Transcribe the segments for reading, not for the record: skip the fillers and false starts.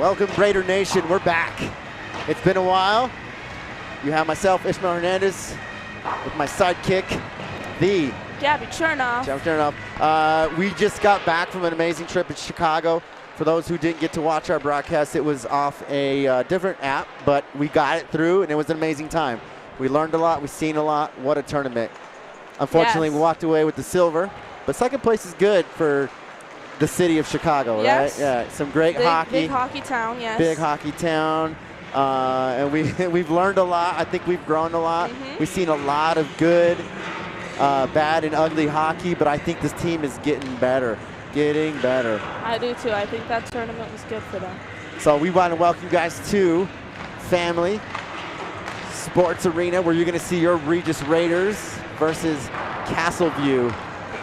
Welcome, Raider Nation. We're back. It's been a while. You have myself, Ishmael Hernandez, with my sidekick, the Gabby Chernoff. We just got back from an amazing trip in Chicago. For those who didn't get to watch our broadcast, it was off a different app, but we got it through, and it was an amazing time. We learned a lot. We've seen a lot. What a tournament. Unfortunately, we walked away with the silver, but second place is good for the city of Chicago, right? Yeah, some great hockey. Big hockey town, yes. Big hockey town. And we've learned a lot. I think we've grown a lot. We've seen a lot of good, bad, and ugly hockey, but I think this team is getting better. I do too. I think that tournament was good for them. So we want to welcome you guys to Family Sports Arena, where you're going to see your Regis Raiders versus Castleview.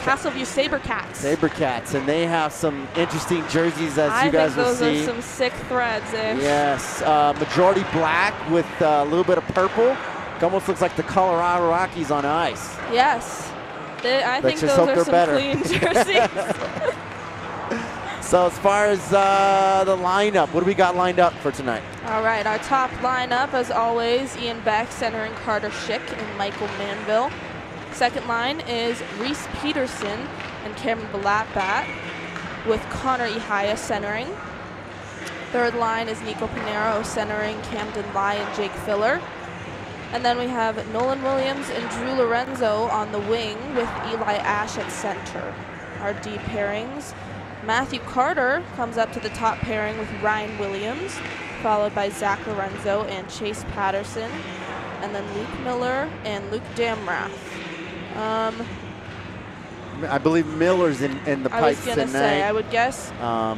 Castleview Sabercats. And they have some interesting jerseys, as you guys will see. I think those are some sick threads there. Yes, majority black with a little bit of purple. It almost looks like the Colorado Rockies on ice. Yes, I think those are some clean jerseys. So as far as the lineup, what do we got lined up for tonight? All right, our top lineup, as always, Ian Beck centering Carter Schick and Michael Manville. Second line is Reese Peterson and Cameron Balatbat, with Connor Ihaya centering. Third line is Nico Pinero centering Camden Lai and Jake Filler. And then we have Nolan Williams and Drew Lorenzo on the wing with Eli Ash at center. Our D pairings, Matthew Carter comes up to the top pairing with Ryan Williams, followed by Zach Lorenzo and Chase Patterson, and then Luke Miller and Luke Damrath. I believe Miller's in the pipes tonight. I was going to say, I would guess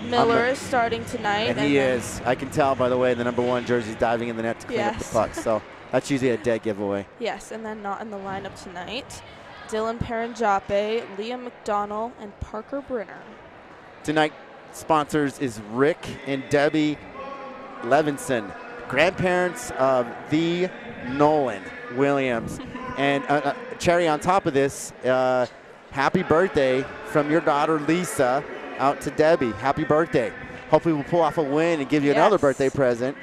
Miller is starting tonight. And he is. I can tell by the way the number 1 jersey's diving in the net to clean up the puck. So that's usually a dead giveaway. Yes, and then not in the lineup tonight, Dylan Paranjape, Liam McDonnell, and Parker Brenner. Tonight, sponsors is Rick and Debbie Levinson, grandparents of the Nolan Williams. And cherry on top of this, happy birthday from your daughter Lisa out to Debbie. Happy birthday. Hopefully we'll pull off a win and give you another birthday present.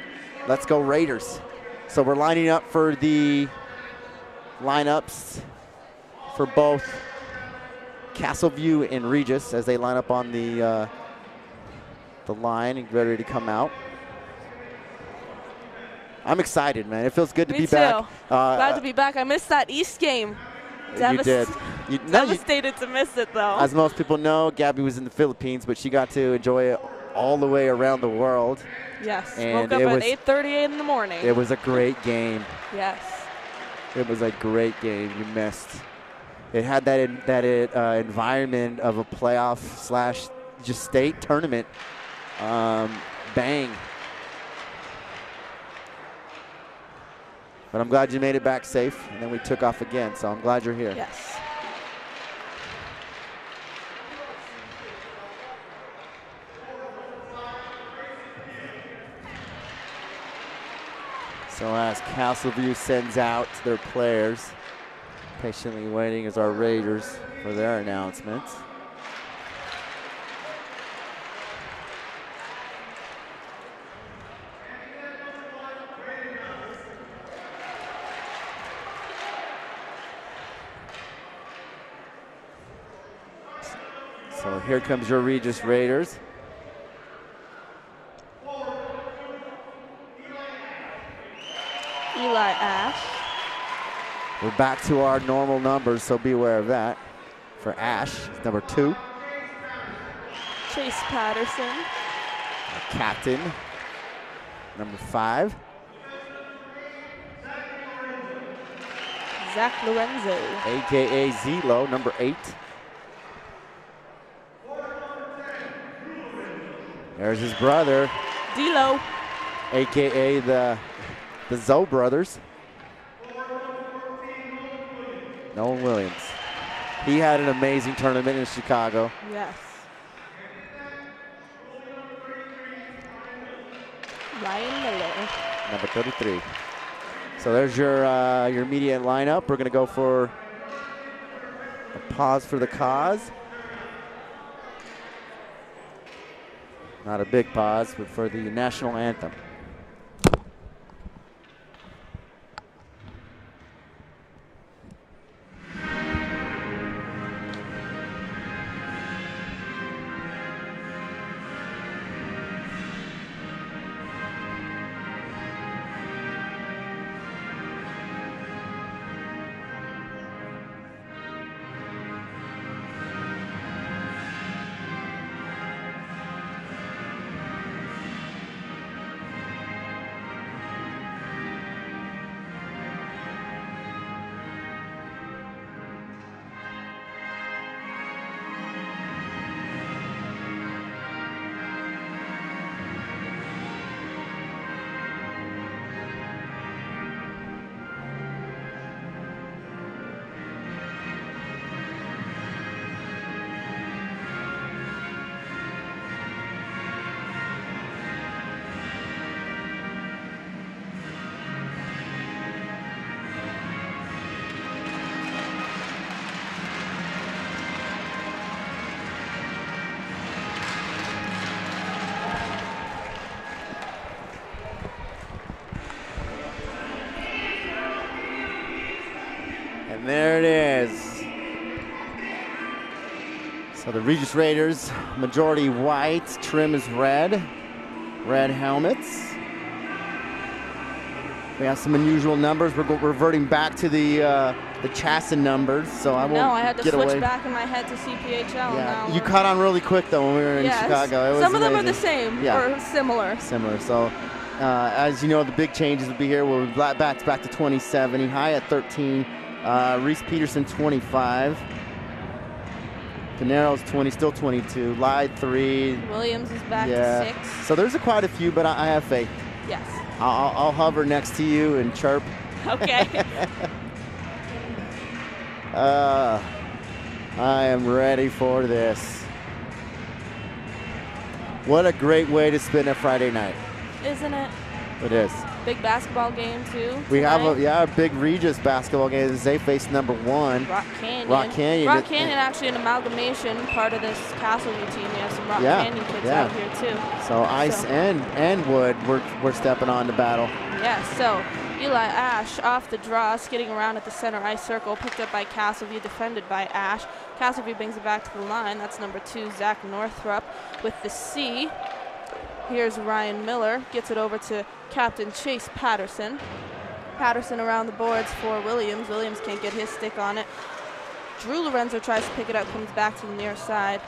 Let's go Raiders. So we're lining up for the lineups for both Castleview and Regis as they line up on the line and ready to come out. I'm excited, man. It feels good to be back. Glad to be back. I missed that East game. You did. Devastated to miss it, though. As most people know, Gabby was in the Philippines, but she got to enjoy it all the way around the world. Yes. And woke up at 8:38 in the morning. It was a great game. Yes. It was a great game. You missed. It had that environment of a playoff / just state tournament. Bang. But I'm glad you made it back safe, and then we took off again, so I'm glad you're here. Yes. So as Castleview sends out their players, patiently waiting as our Raiders for their announcements. So here comes your Regis Raiders. Eli Ash. We're back to our normal numbers, so be aware of that. For Ash, number 2. Chase Patterson. Our captain, number 5. Zach Lorenzo. AKA Zelo, number 8. There's his brother. D'Lo. AKA the Zoe brothers. Nolan Williams. He had an amazing tournament in Chicago. Yes. Ryan Miller. Number 33. So there's your immediate lineup. We're going to go for a pause for the cause. Not a big pause, but for the national anthem. And there it is. So the Regis Raiders, majority white, trim is red. Red helmets. We have some unusual numbers. We're reverting back to the Chassin numbers, so I won't get away. No, I had to switch back in my head to CPHL. Yeah, now you caught on really quick though when we were in Chicago. It was some of them amazing. are the same or similar. Similar. So, as you know, the big changes will be here. We'll back to 27. High at 13. Reese Peterson 25. Pinero's 20, still 22. Lied 3. Williams is back to 6. So there's quite a few, but I have faith. Yes. I'll hover next to you and chirp. Okay. I am ready for this. What a great way to spend a Friday night. Isn't it? It is. Big basketball game, too. We tonight. have a big Regis basketball game as they face number 1. Rock Canyon. Rock Canyon. Rock Canyon, actually an amalgamation, part of this Castleview team. We have some Rock Canyon kids out here, too. So Ice and Wood, we're stepping on the battle. Yeah, so Eli Ash off the draw, skidding around at the center ice circle, picked up by Castleview, defended by Ash. Castleview brings it back to the line. That's number 2, Zach Northrup with the C. Here's Ryan Miller, gets it over to Captain Chase Patterson. Patterson around the boards for Williams. Williams can't get his stick on it. Drew Lorenzo tries to pick it up, comes back to the near side.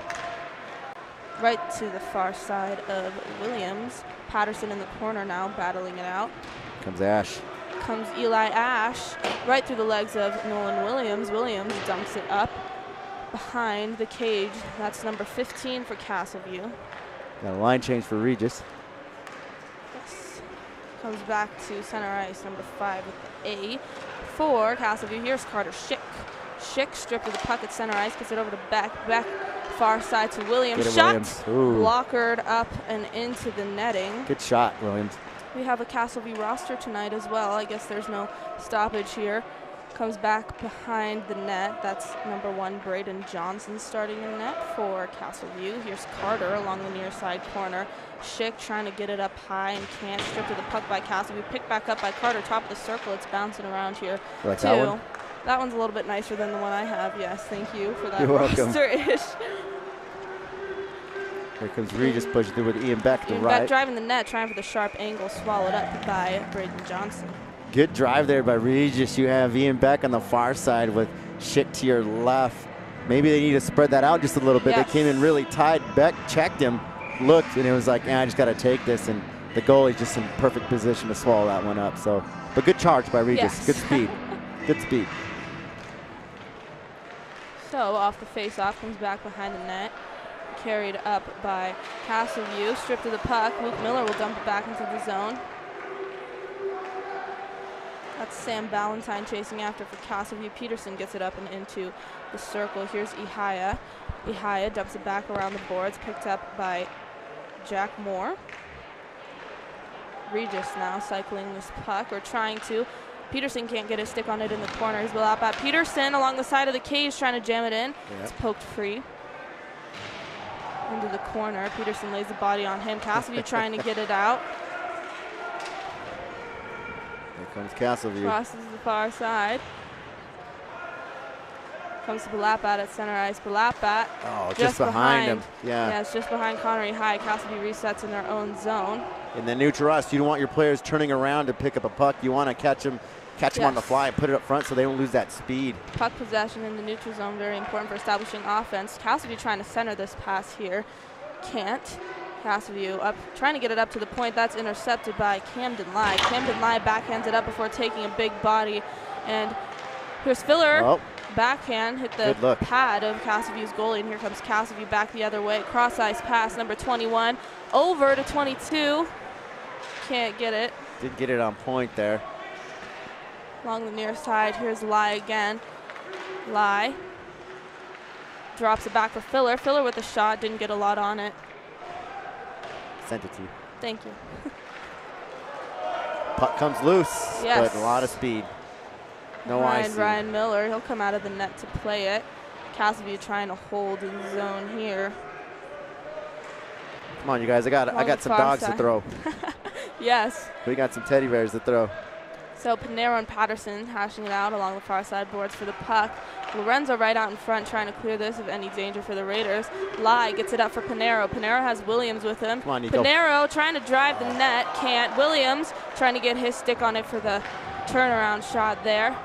Right to the far side of Williams. Patterson in the corner now, battling it out. Comes Ash. Comes Eli Ash, right through the legs of Nolan Williams. Williams dunks it up behind the cage. That's number 15 for Castleview. Got a line change for Regis. Yes. Comes back to center ice, number 5 with the A. For Castleview, here's Carter Schick. Schick stripped of the puck at center ice, gets it over to back far side to Williams. Shot blockered up and into the netting. Good shot, Williams. We have a Castleview roster tonight as well. I guess there's no stoppage here. Comes back behind the net. That's number 1, Braden Johnson starting in net for Castleview. Here's Carter along the near side corner. Schick trying to get it up high and can't. Stripped of the puck by Castleview. Picked back up by Carter, top of the circle. It's bouncing around here. You like that one? That one's a little bit nicer than the one I have. Yes, thank you for that. You're welcome. Roster-ish. Here comes Regis pushing through with Ian Beck to Ian right. Beck driving the net, trying for the sharp angle, swallowed up by Braden Johnson. Good drive there by Regis. You have Ian Beck on the far side with Schick to your left. Maybe they need to spread that out just a little bit. Yes. They came in really tight. Beck checked him, looked, and it was like, I just got to take this. And the goalie's just in perfect position to swallow that one up. So, but good charge by Regis. Yes. Good speed. Good speed. So off the face-off, comes back behind the net. Carried up by Castleview, stripped of the puck. Luke Miller will dump it back into the zone. That's Sam Ballantyne chasing after for Castleview. Peterson gets it up and into the circle. Here's Ihaya. Ihaya dumps it back around the boards, picked up by Jack Moore. Regis now cycling this puck, or trying to. Peterson can't get his stick on it in the corner. He's out by Peterson along the side of the cage trying to jam it in. Yeah. It's poked free. into the corner. Peterson lays the body on him. Castleview trying to get it out. Here comes Castleview. Crosses the far side. Comes to Balapat at center ice. Balapat just behind him. Yeah, it's just behind Connery High. Castleview resets in their own zone. In the neutral ice, you don't want your players turning around to pick up a puck. You want to catch them on the fly and put it up front so they don't lose that speed. Puck possession in the neutral zone, very important for establishing offense. Castleview trying to center this pass here. Can't. Castleview up, trying to get it up to the point. That's intercepted by Camden Lai. Camden Lai backhands it up before taking a big body. And here's Filler. Backhand hit the pad of Castleview's goalie, and here comes Castleview back the other way. Cross ice pass, number 21, over to 22. Can't get it. Didn't get it on point there. Along the near side, here's Lai again. Lai drops it back for Filler. Filler with a shot, didn't get a lot on it. Sent it to you. Thank you. Puck comes loose, but a lot of speed. No ice. Ryan Miller, he'll come out of the net to play it. Castleview trying to hold in zone here. Come on, you guys. I got some dogs to throw. Yes. We got some teddy bears to throw. So Panero and Patterson hashing it out along the far side boards for the puck. Lorenzo right out in front trying to clear this of any danger for the Raiders. Lai gets it up for Panero. Panero has Williams with him. Come on, Panero trying to drive the net. Can't. Williams trying to get his stick on it for the turnaround shot there.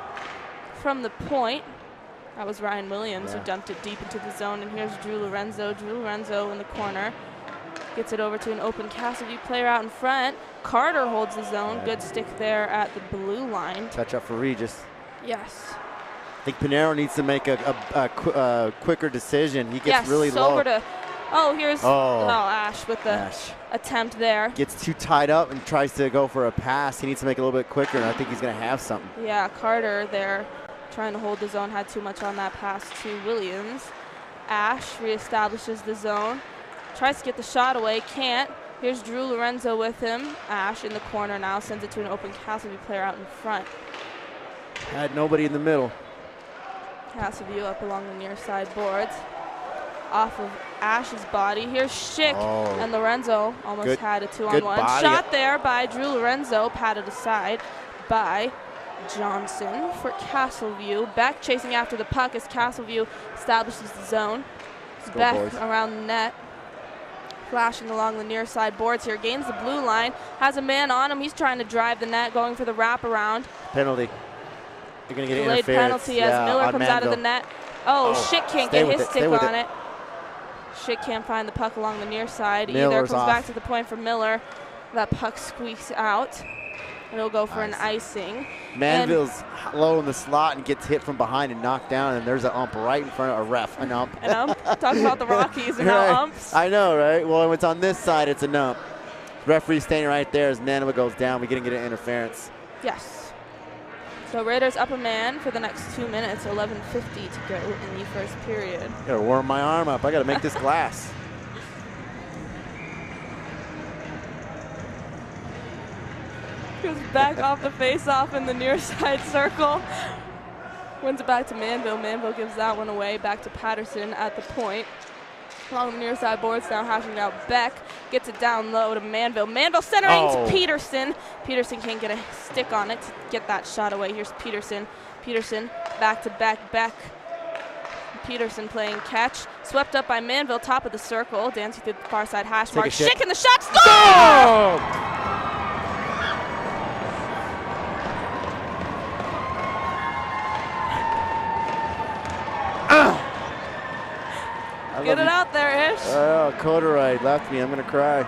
From the point, that was Ryan Williams who dumped it deep into the zone. And here's Drew Lorenzo. Drew Lorenzo in the corner. Gets it over to an open Castleview player out in front. Carter holds the zone. Good stick there at the blue line. Touch up for Regis. Yes. I think Panero needs to make a quicker decision. He gets really low. Over to, here's Ash with the attempt there. Gets too tied up and tries to go for a pass. He needs to make it a little bit quicker, and I think he's going to have something. Yeah, Carter there trying to hold the zone. Had too much on that pass to Williams. Ash reestablishes the zone. Tries to get the shot away, can't. Here's Drew Lorenzo with him. Ash in the corner now, sends it to an open Castleview player out in front. Had nobody in the middle. Castleview up along the near side boards. Off of Ash's body. Here's Schick, and Lorenzo almost had a 2-on-1. Shot there by Drew Lorenzo, patted aside by Johnson for Castleview. Beck chasing after the puck as Castleview establishes the zone. Beck around the net. Flashing along the near side boards here. Gains the blue line. Has a man on him. He's trying to drive the net, going for the wraparound. Penalty. You're going to get delayed interference. Penalty as Miller comes out of the net. Schick can't get his stick on it. Schick can't find the puck along the near side. Either comes back to the point for Miller. That puck squeaks out. And it'll go for an icing. Manville's low in the slot and gets hit from behind and knocked down, and there's an ump right in front of a ref. An ump. An ump? Talk about the Rockies and now umps. I know, right? Well, when it's on this side, it's an ump. Referee standing right there as Manville goes down. We didn't get an interference. Yes. So Raiders up a man for the next 2 minutes. 11:50 to go in the first period. I gotta warm my arm up. I gotta make this glass. Goes back off the face-off in the near side circle. Wins it back to Manville. Manville gives that one away. Back to Patterson at the point. Along the near side boards now, hashing out Beck. Gets it down low to Manville. Manville centering to Peterson. Peterson can't get a stick on it to get that shot away. Here's Peterson. Peterson back to Beck. Beck. Peterson playing catch. Swept up by Manville, top of the circle. Dancing through the far side hash mark. Schick in the shot. Score! Get it out there, Ish. Oh, Coderite left me. I'm going to cry.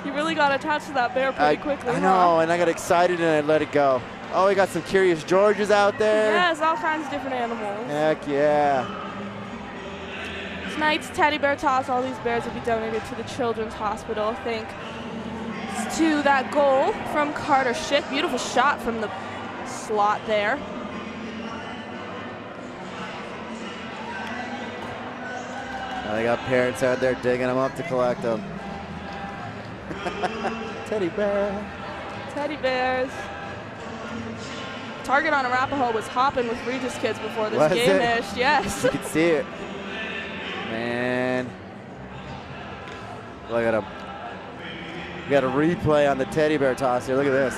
You really got attached to that bear pretty quickly. I know, and I got excited and I let it go. Oh, we got some Curious Georges out there. Yes, all kinds of different animals. Heck yeah. Tonight's teddy bear toss, all these bears will be donated to the Children's Hospital. Thanks to that goal from Carter Schick. Beautiful shot from the slot there. They got parents out there digging them up to collect them. Teddy bear. Teddy bears. Target on Arapahoe was hopping with Regis kids before this game-ish. Yes. You could see it. Man. Look at him. We got a replay on the teddy bear toss here. Look at this.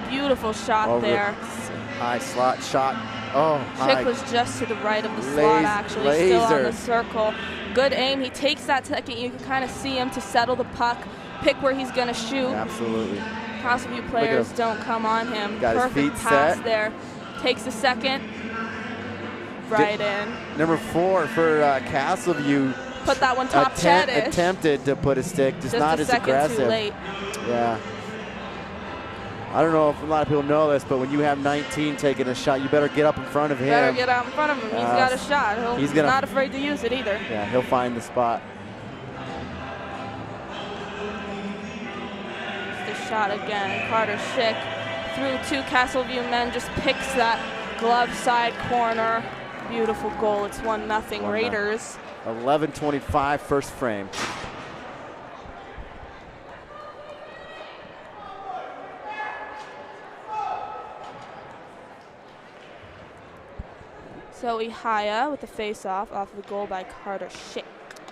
Beautiful shot Over there. High slot shot. Oh, Schick was just to the right of the slot, actually, still on the circle. Good aim. He takes that second. You can kind of see him to settle the puck, pick where he's going to shoot. Absolutely. Castleview players don't come on him. Got Perfect his feet pass set. there. Takes a second. Right in. Number 4 for Castleview. Put that one top chat-ish. Attempted to put a stick, just not as aggressive. Too late. Yeah. I don't know if a lot of people know this, but when you have 19 taking a shot, you better get up in front of him. Better get out in front of him. He's got a shot. He's not afraid to use it either. Yeah, he'll find the spot. The shot again. Carter Schick through 2 Castleview men, just picks that glove side corner. Beautiful goal. It's 1-0 Raiders. 11:25 first frame. So Ihaya with the face-off off the goal by Carter Schick.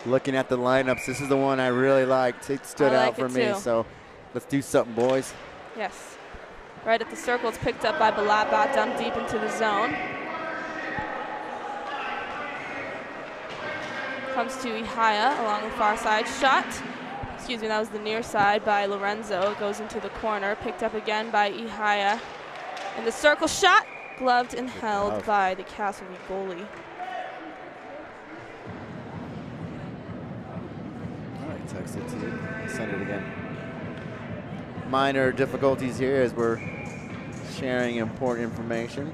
Looking at the lineups, this is the one I really liked. It stood out for me, so let's do something, boys. Yes. Right at the circle, it's picked up by Balabat, down deep into the zone. Comes to Ihaya along the far side. Shot. Excuse me, that was the near side by Lorenzo. It goes into the corner. Picked up again by Ihaya. In the circle, shot. Gloved and held by the Castleview goalie. All right, text it to you. Send it again. Minor difficulties here as we're sharing important information.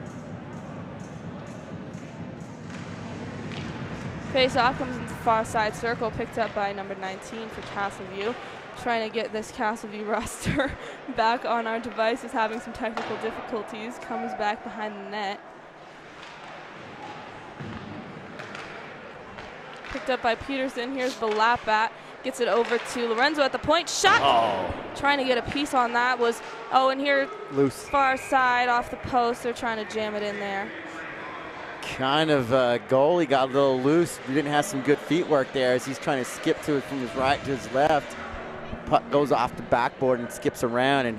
Face-off comes into the far side circle, picked up by number 19 for Castleview. Trying to get this Castleview roster back on our devices, having some technical difficulties. Comes back behind the net. Picked up by Peterson. Here's the lap bat. Gets it over to Lorenzo at the point. Shot! Oh. Trying to get a piece on that was, and here, loose. Far side off the post. They're trying to jam it in there. Kind of goalie got a little loose. He didn't have some good feet work there as he's trying to skip to it from his right to his left. Puck goes off the backboard and skips around, and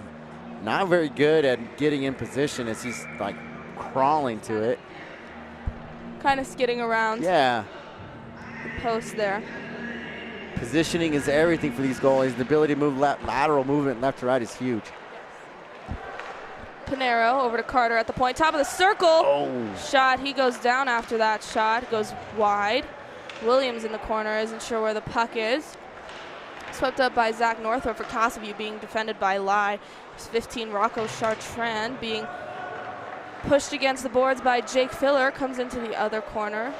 not very good at getting in position as he's like crawling to it. Kind of skidding around. Yeah. The post there. Positioning is everything for these goalies. The ability to move lateral movement left to right is huge. Pinero over to Carter at the point. Top of the circle. Oh. Shot. He goes down after that shot. Goes wide. Williams in the corner. Isn't sure where the puck is. Swept up by Zach Northrup for Castleview, being defended by Lai. 15 Rocco Chartrand being pushed against the boards by Jake Filler. Comes into the other corner.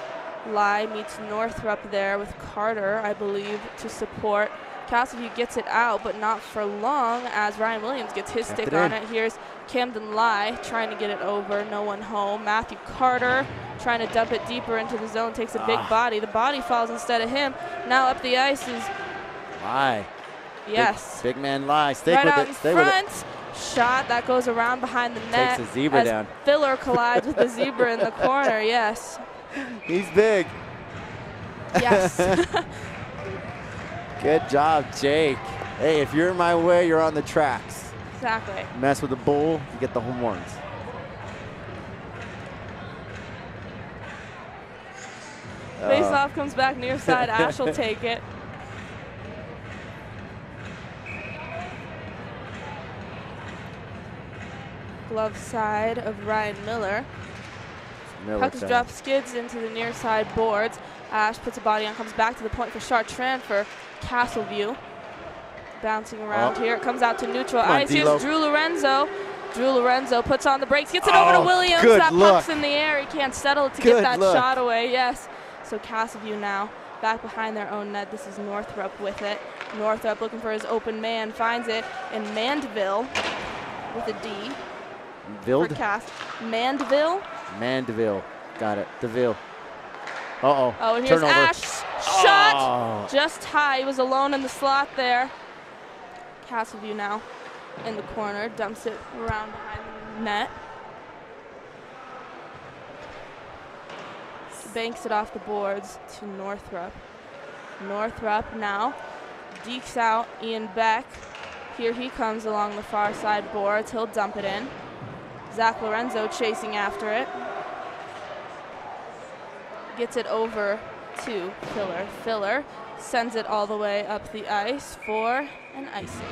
Lai meets Northrup there with Carter, I believe, to support. Castleview gets it out, but not for long as Ryan Williams gets his stick on it. Here's Camden Lai trying to get it over. No one home. Matthew Carter trying to dump it deeper into the zone. Takes a big body. The body falls instead of him. Now up the ice is Lai. Yes. Big man Lai. Stay right with out it. in Stay front. with it. Shot that goes around behind the net. Takes the zebra as down. Filler collides with the zebra in the corner. Yes. He's big. Yes. Good job, Jake. Hey, if you're in my way, you're on the tracks. Exactly. Mess with the bull, you get the horns. Face-off comes back near side. Ash will take it. Glove side of Ryan Miller. Puck is dropped, skids into the near side boards. Ash puts a body on, comes back to the point for Chartrand for Castleview. Bouncing around here. It comes out to neutral ice. Here's Drew Lorenzo. Drew Lorenzo puts on the brakes, gets it over to Williams. That puck's in the air. He can't settle it to get that shot away. Yes. So Castleview now back behind their own net. This is Northrup with it. Northrup looking for his open man. Finds it in Mandeville with a D. Mandeville. Mandeville. Got it. DeVille. Uh-oh. Oh, and here's Turnover. Ash. Shot. Just high. He was alone in the slot there. Castleview now in the corner. Dumps it around behind the net. banks it off the boards to Northrup. Northrup now dekes out Ian Beck. Here he comes along the far side boards. He'll dump it in. Zach Lorenzo chasing after it. Gets it over to Filler. Filler sends it all the way up the ice for an icing.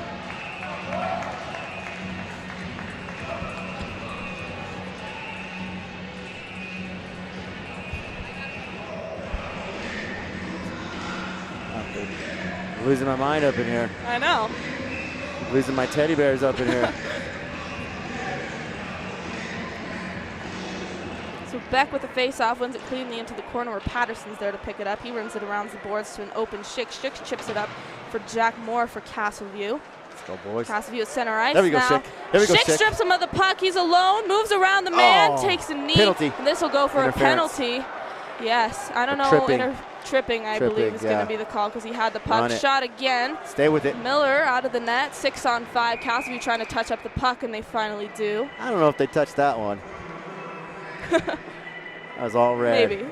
Losing my mind up in here. I know. Losing my teddy bears up in here. So Beck with the face-off wins it cleanly into the corner where Patterson's there to pick it up. He rims it around the boards to an open Schick. Schick chips it up for Jack Moore for Castleview. Let's go, boys. Castleview at center ice. There we go, now. Schick. There we go, Schick strips him of the puck. He's alone, moves around the man, takes a knee. Penalty. And this will go for a penalty. Yes, I don't know. Tripping, I believe, is going to be the call because he had the puck. Shot again. Stay with it. Miller out of the net, 6-on-5. Castleview trying to touch up the puck, and they finally do. I don't know if they touched that one. That was all red. Maybe.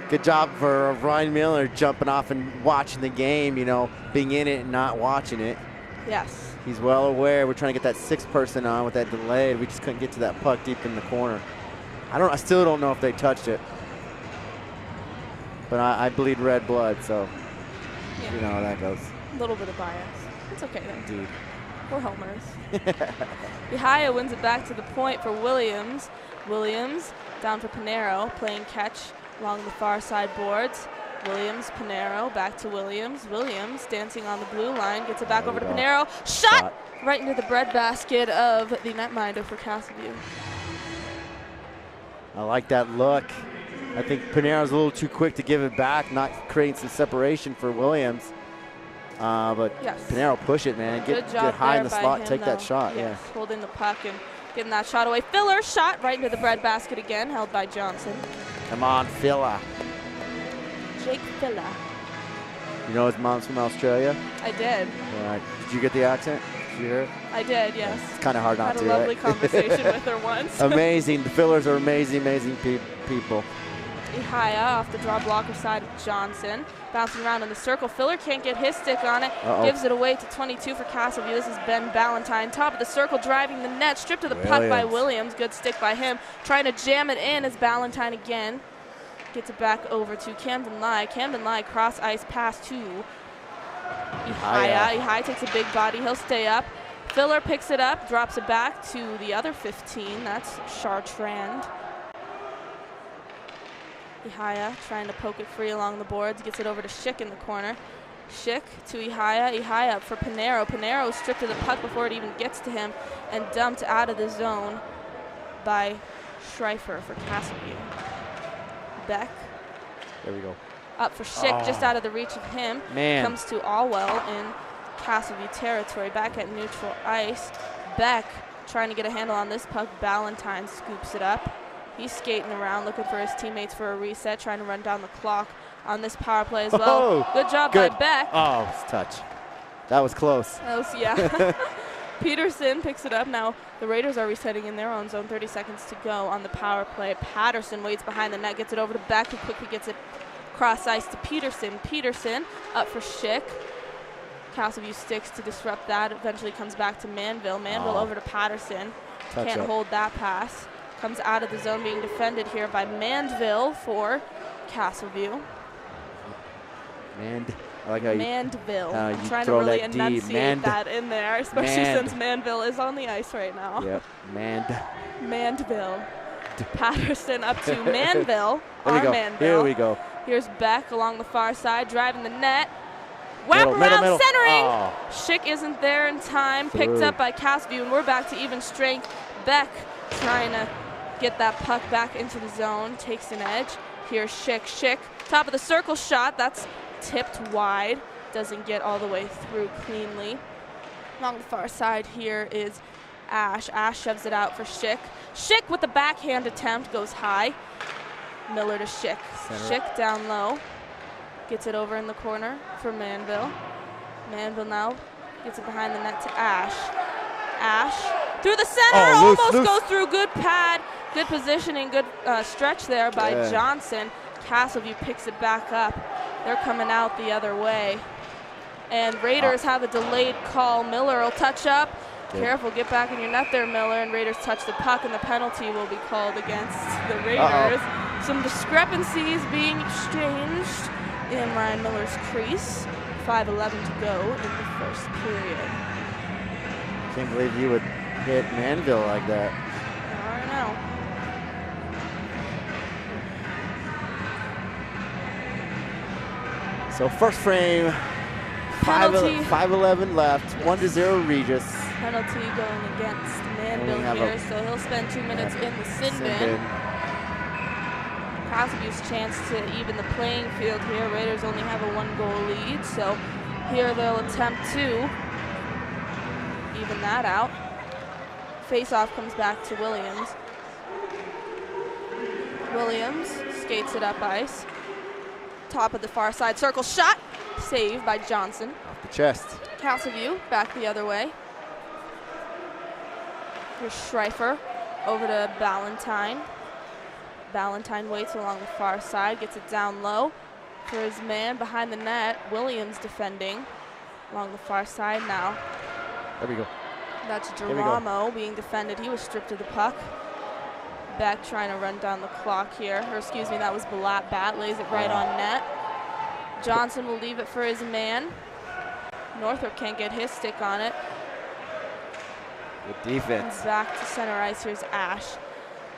Good job for Ryan Miller jumping off and watching the game, you know, being in it and not watching it. Yes. He's well aware. We're trying to get that 6th person on with that delay. We just couldn't get to that puck deep in the corner. I still don't know if they touched it. But I bleed red blood, so you know how that goes. A little bit of bias. It's okay then. Indeed. We're homers. Ihaya wins it back to the point for Williams. Williams down for Pinero, playing catch along the far side boards. Williams, Pinero, back to Williams. Williams dancing on the blue line, gets it back over to Pinero. Shot right into the breadbasket of the netminder for Castleview. I like that look. I think Pinero's a little too quick to give it back, not creating some separation for Williams. But yes. Pinero, push it, man. Get high in the slot, take that shot. Yes, holding the puck and getting that shot away. Filler shot right into the breadbasket again, held by Johnson. Come on, Filler. Jake Filler. You know his mom's from Australia? I did. Yeah. Did you get the accent? Did you hear it? I did, yes. It's kind of hard not to. Had a lovely conversation with her once. Amazing. The Fillers are amazing, amazing people. Ihaya off the draw blocker side of Johnson. Bouncing around in the circle. Filler can't get his stick on it. Gives it away to 22 for Castleview. This is Ben Ballantyne. Top of the circle, driving the net. Stripped of the puck by Williams. Good stick by him. Trying to jam it in as Ballantyne again gets it back over to Camden Lai. Camden Lai cross ice pass to Ihaya. Ihaya takes a big body. He'll stay up. Filler picks it up, drops it back to the other 15. That's Chartrand. Ihaya trying to poke it free along the boards. Gets it over to Schick in the corner. Schick to Ihaya. Ihaya up for Pinero. Pinero stripped of the puck before it even gets to him and dumped out of the zone by Schreifer for Castleview. Beck. There we go. Up for Schick, just out of the reach of him. Man. Comes to Allwell in Castleview territory. Back at neutral ice. Beck trying to get a handle on this puck. Ballantyne scoops it up. He's skating around looking for his teammates for a reset, trying to run down the clock on this power play as well. Good job by Beck. Oh, it's touch. That was close. That was, yeah. Peterson picks it up. Now the Raiders are resetting in their own zone. 30 seconds to go on the power play. Patterson waits behind the net, gets it over to Beck, who quickly gets it cross ice to Peterson. Peterson up for Schick. Castleview sticks to disrupt that. Eventually comes back to Manville. Manville over to Patterson. Can't hold that pass. Comes out of the zone, being defended here by Mandeville for Castleview. I like how Mandeville. I'm trying to really enunciate that in there, especially since Manville is on the ice right now. Yep, Mandeville. Patterson up to Manville. Manville. Here we go. Here's Beck along the far side, driving the net. Wrap around centering. Schick isn't there in time. Picked up by Castleview, and we're back to even strength. Beck trying to get that puck back into the zone. Takes an edge. Here's Schick. Schick, top of the circle shot. That's tipped wide. Doesn't get all the way through cleanly. Along the far side here is Ash. Ash shoves it out for Schick. Schick with the backhand attempt goes high. Miller to Schick. Schick down low. Gets it over in the corner for Manville. Manville now gets it behind the net to Ash. Ash through the center, almost goes through. Good pad, good positioning, good stretch there by Johnson. Castleview picks it back up. They're coming out the other way. And Raiders have a delayed call. Miller will touch up. Good. Careful, get back in your net there, Miller. And Raiders touch the puck, and the penalty will be called against the Raiders. Some discrepancies being exchanged in Ryan Miller's crease. 5:11 to go in the first period. Can't believe you would hit Manville like that. I know. So first frame, Penalty. 5:11 left, 1-0 Regis. Penalty going against Manville here, so he'll spend 2 minutes in the sin bin. Castleviews chance to even the playing field here. Raiders only have a 1-goal lead, so here they'll attempt to even that out. Face-off comes back to Williams. Williams skates it up ice. Top of the far side circle shot, saved by Johnson. Off the chest. Castleview back the other way. Here's Schreifer over to Ballantyne. Ballantyne waits along the far side, gets it down low for his man behind the net. Williams defending along the far side now. There we go. That's Geramo being defended. He was stripped of the puck. Beck trying to run down the clock here. Or excuse me, that was Balat Bat, lays it right on net. Johnson will leave it for his man. Northrop can't get his stick on it. Good defense. And back to center ice, here's Ash.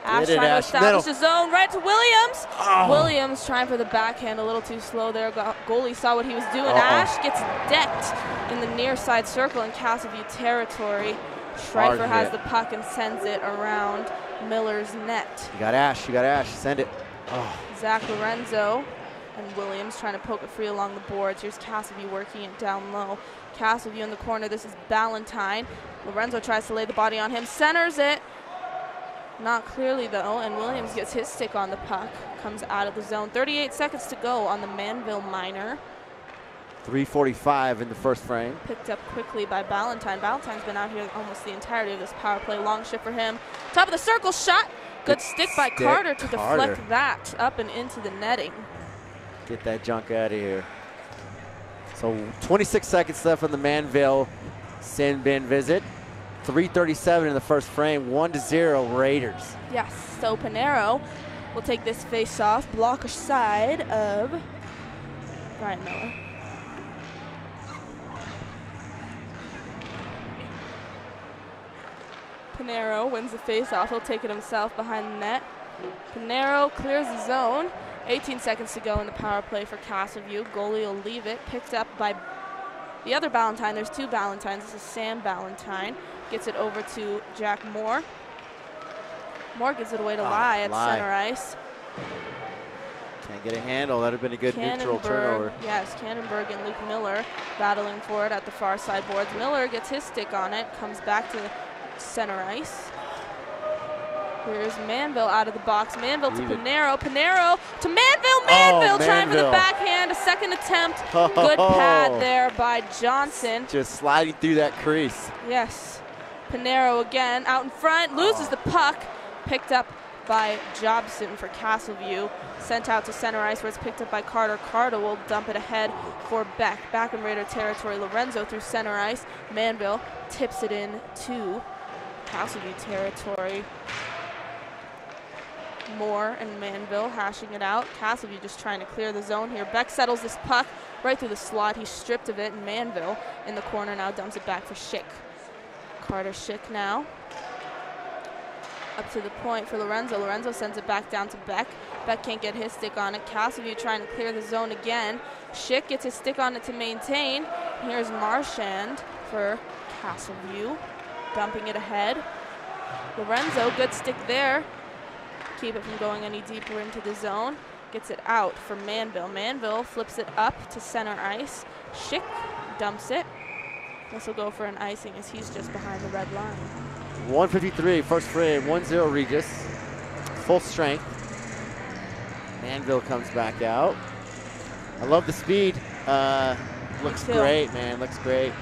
Ash Get it, trying to Ash. establish his zone, right to Williams. Oh. Williams trying for the backhand, a little too slow there. Goalie saw what he was doing. Ash gets decked in the near side circle in Castleview territory. Schreifer has the puck and sends it around Miller's net. You got Ash, send it. Oh. Zach Lorenzo and Williams trying to poke it free along the boards. Here's Castleview working it down low. Castleview in the corner, this is Ballantyne. Lorenzo tries to lay the body on him, centers it. Not clearly though, and Williams gets his stick on the puck. Comes out of the zone. 38 seconds to go on the Manville minor. 3:45 in the first frame. Picked up quickly by Ballantyne. Ballantyne's been out here almost the entirety of this power play. Long shift for him. Top of the circle shot. Good stick by Carter to deflect that up and into the netting. Get that junk out of here. So 26 seconds left on the Manville sin bin visit. 3:37 in the first frame, 1-0 Raiders. Yes, so Pinero will take this face-off, blocker side of Ryan Miller. Pinero wins the face-off. He'll take it himself behind the net. Pinero clears the zone. 18 seconds to go in the power play for Castleview. Goalie will leave it. Picked up by the other Ballantyne. There's two Ballantynes. This is Sam Ballantyne. Gets it over to Jack Moore. Moore gives it away to Lai at center ice. Can't get a handle. That would have been a good neutral turnover. Yes, Cannonberg and Luke Miller battling for it at the far side boards. Miller gets his stick on it. Comes back to center ice. Here's Manville out of the box. Manville to Pinero. Pinero to Manville. Manville trying for the backhand. A second attempt. Good pad there by Johnson. Just sliding through that crease. Yes. Pinero again out in front. Loses the puck. Picked up by Jobson for Castleview. Sent out to center ice where it's picked up by Carter. Carter will dump it ahead for Beck. Back in Raider territory. Lorenzo through center ice. Manville tips it in to Castleview territory. Moore and Manville hashing it out. Castleview just trying to clear the zone here. Beck settles this puck right through the slot. He's stripped of it, and Manville in the corner now dumps it back for Schick. Carter Schick now. Up to the point for Lorenzo. Lorenzo sends it back down to Beck. Beck can't get his stick on it. Castleview trying to clear the zone again. Schick gets his stick on it to maintain. Here's Marchand for Castleview. Dumping it ahead. Lorenzo, good stick there. Keep it from going any deeper into the zone. Gets it out for Manville. Manville flips it up to center ice. Schick dumps it. This will go for an icing as he's just behind the red line. 1:53, first frame, 1-0 Regis. Full strength. Manville comes back out. I love the speed. Looks great, man. Looks great.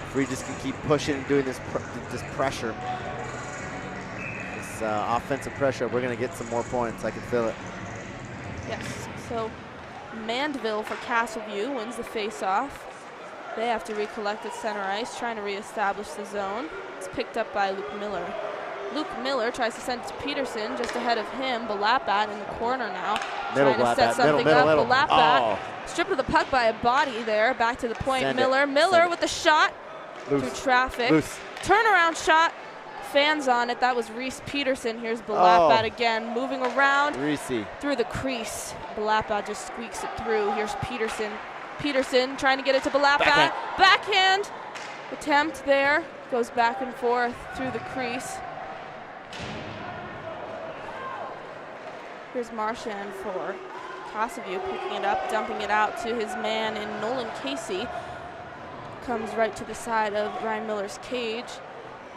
If Regis can keep pushing and doing this pressure. Offensive pressure, we're going to get some more points. I can feel it. Yes, so Mandeville for Castleview wins the face-off. They have to recollect at center ice, trying to reestablish the zone. It's picked up by Luke Miller. Luke Miller tries to send it to Peterson, just ahead of him. Balapat in the corner now, trying to set something up. Balapat stripped of the puck by a body there. Back to the point. Miller with the shot through traffic. Turnaround shot. Fans on it. That was Reese Peterson. Here's Balapat again, moving around through the crease. Balapat just squeaks it through. Here's Peterson. Peterson trying to get it to Balapat. Backhand attempt there. Goes back and forth through the crease. Here's Marchand for Castleview, picking it up, dumping it out to his man in Nolan Casey. Comes right to the side of Ryan Miller's cage.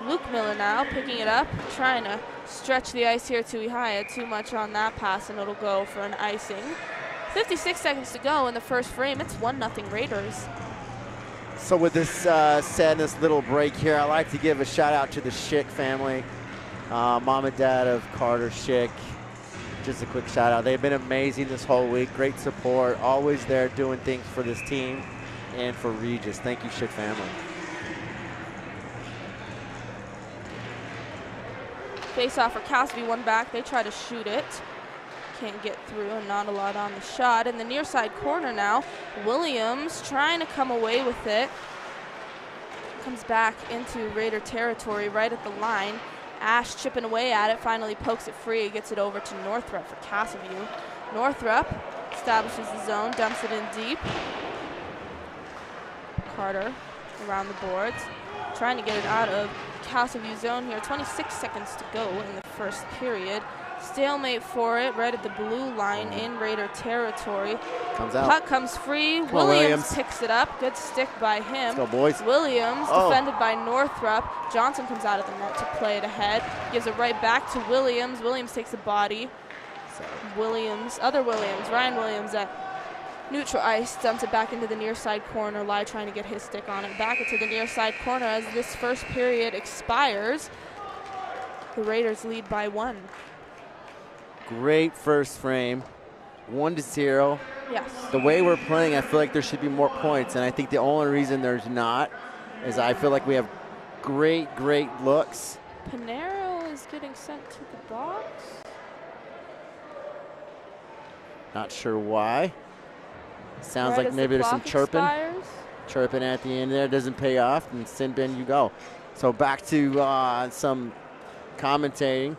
Luke Miller now picking it up, trying to stretch the ice here to Ihaya. Too much on that pass, and it'll go for an icing. 56 seconds to go in the first frame. It's 1-0 Raiders. So with this sadness little break here, I'd like to give a shout out to the Schick family. Mom and dad of Carter Schick. Just a quick shout out. They've been amazing this whole week. Great support. Always there doing things for this team and for Regis. Thank you, Schick family. Face off for Castleview, one back. They try to shoot it. Can't get through, and not a lot on the shot. In the near side corner now, Williams trying to come away with it. Comes back into Raider territory right at the line. Ash chipping away at it, finally pokes it free, gets it over to Northrup for Castleview. Northrup establishes the zone, dumps it in deep. Carter around the boards, trying to get it out of Castleview zone here. 26 seconds to go in the first period. Stalemate for it, right at the blue line in Raider territory. Comes out. Puck comes free. Williams picks it up. Good stick by him. Let's go, boys. Williams defended by Northrup. Johnson comes out of the net to play it ahead. Gives it right back to Williams. Williams takes a body. Ryan Williams at neutral ice, dumps it back into the near side corner. Lai trying to get his stick on it. Back into the near side corner as this first period expires. The Raiders lead by 1. Great first frame, 1-0. Yes. The way we're playing, I feel like there should be more points, and I think the only reason there's not is I feel like we have great looks. Panero is getting sent to the box. Not sure why. Sounds Right like maybe there's some chirping. Expires. Chirping at the end there, doesn't pay off, and sin bin you go. So back to some commentating.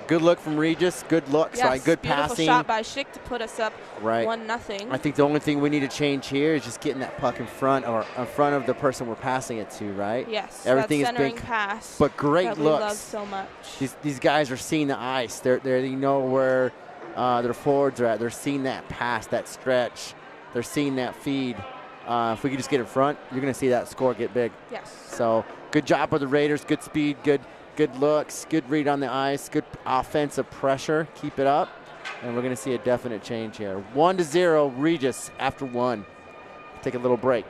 Good look from Regis. Good looks, yes, right? Good beautiful passing. Shot by Schick to put us up 1-0. I think the only thing we need to change here is just getting that puck in front of the person we're passing it to, right? Yes. Everything that is big, pass. but great that looks. We love so much. These guys are seeing the ice. They know where their forwards are at. They're seeing that pass, that stretch. They're seeing that feed. If we could just get in front, you're going to see that score get big. Yes. So good job with the Raiders. Good speed. Good looks, good read on the ice, good offensive pressure. Keep it up, and we're going to see a definite change here. 1-0 Regis after 1. Take a little break.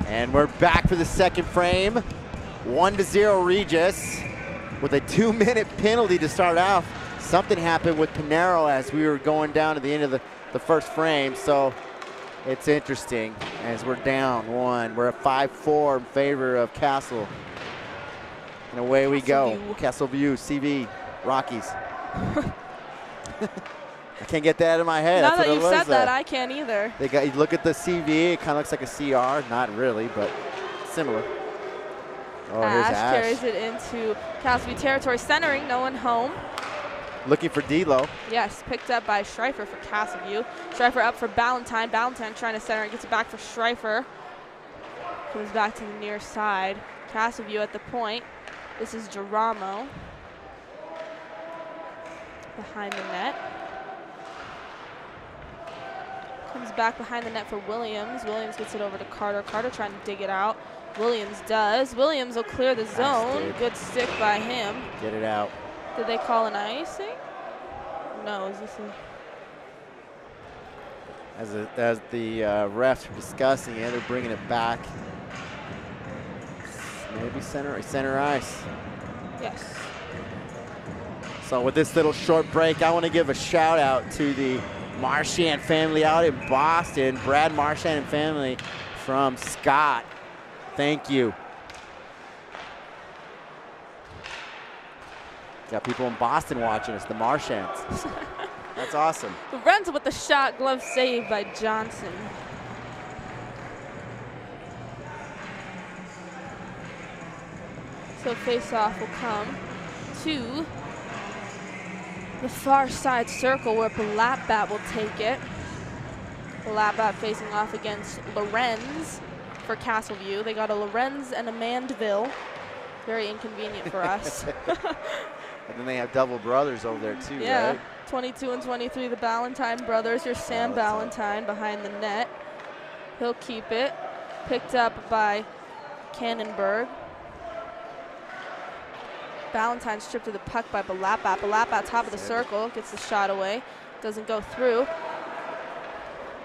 And we're back for the second frame. 1-0 Regis with a 2-minute penalty to start off. Something happened with Pinero as we were going down to the end of the first frame. So it's interesting as we're down 1. We're at 5-4 in favor of Castle. And away we go. Castle View, CV, Rockies. I can't get that out of my head. Now That's that what you've it said that, I can't either. You look at the CV, it kind of looks like a CR. Not really, but similar. Oh, here's Ash. Carries it into Castle View territory, centering, no one home. Looking for D-Lo. Yes, picked up by Schreifer for Castle View. Schreifer up for Ballantyne. Ballantyne trying to center it, gets it back for Schreifer. Comes back to the near side. Castle View at the point. This is Geramo. Behind the net. Comes back behind the net for Williams. Williams gets it over to Carter. Carter trying to dig it out. Williams does. Williams will clear the zone. Good stick by him. Get it out. Did they call an icing? No, is this a... As the refs are discussing it, they're bringing it back. Maybe center ice. Yes. So with this little short break, I want to give a shout out to the Marchand family out in Boston. Brad Marchand and family from Scott. Thank you. Got people in Boston watching us, the Marchands. That's awesome. Lorenzo with the shot, glove saved by Johnson. So face-off will come to the far side circle where Palatbat will take it. Palatbat facing off against Lorenz for Castleview. They got a Lorenz and a Mandeville. Very inconvenient for us. And then they have double brothers over there too, yeah, right? 22 and 23, the Ballantyne brothers. Here's Sam Ballantyne behind the net. He'll keep it. Picked up by Cannonberg. Ballantyne stripped of the puck by Palatbat. Palatbat top of the circle, gets the shot away. Doesn't go through.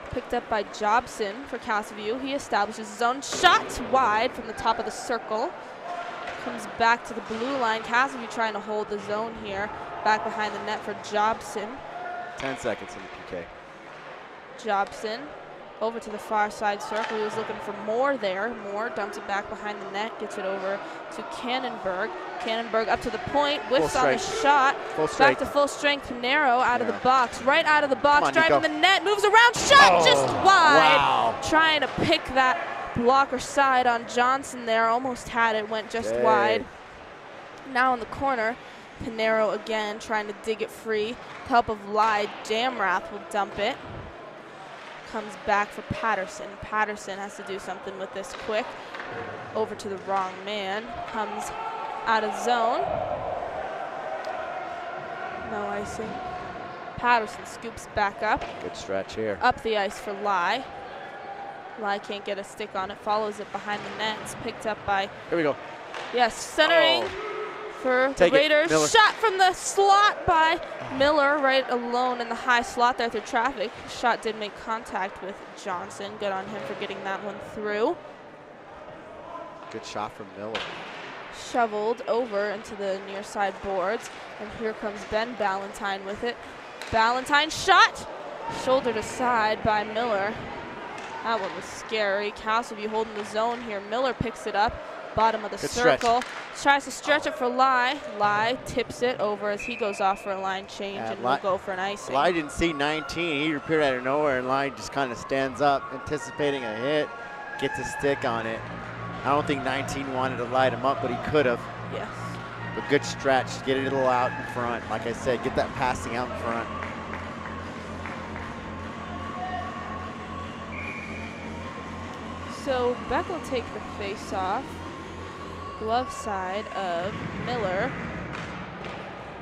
Picked up by Jobson for Castleview. He establishes his own shot wide from the top of the circle. Comes back to the blue line. Castleview trying to hold the zone here. Back behind the net for Jobson. 10 seconds in the PK. Jobson over to the far side circle. He was looking for more there. Moore dumps it back behind the net. Gets it over to Cannonberg. Cannonberg up to the point. Whiffs on the shot. Back to full strength. Pinero out of the box. Right out of the box. Driving the net. Moves around. Shot just wide. Wow. Trying to pick that blocker side on Johnson there. Almost had it. Went just wide. Now in the corner. Pinero again trying to dig it free. With help of Lyde, Jamrath will dump it. Comes back for Patterson. Patterson has to do something with this quick. Over to the wrong man. Comes out of zone. No icing. Patterson scoops back up. Good stretch here. Up the ice for Lai. Lai can't get a stick on it. Follows it behind the net. It's picked up by... Here we go. Yes, centering for the Raiders. Shot from the slot by Miller, right alone in the high slot there through traffic. Shot did make contact with Johnson. Good on him for getting that one through. Good shot from Miller. Shoveled over into the near side boards. And here comes Ben Ballantyne with it. Ballantyne shot! Shouldered aside by Miller. That one was scary. Castleview holding the zone here. Miller picks it up. Bottom of the circle. Tries to stretch it for Lai. Lai tips it over as he goes off for a line change and will go for an icing. Lai didn't see 19. He appeared out of nowhere, and Lai just kind of stands up, anticipating a hit, gets a stick on it. I don't think 19 wanted to light him up, but he could have. Yes. But good stretch. Get it a little out in front. Like I said, get that passing out in front. So Beck will take the face-off. Glove side of Miller.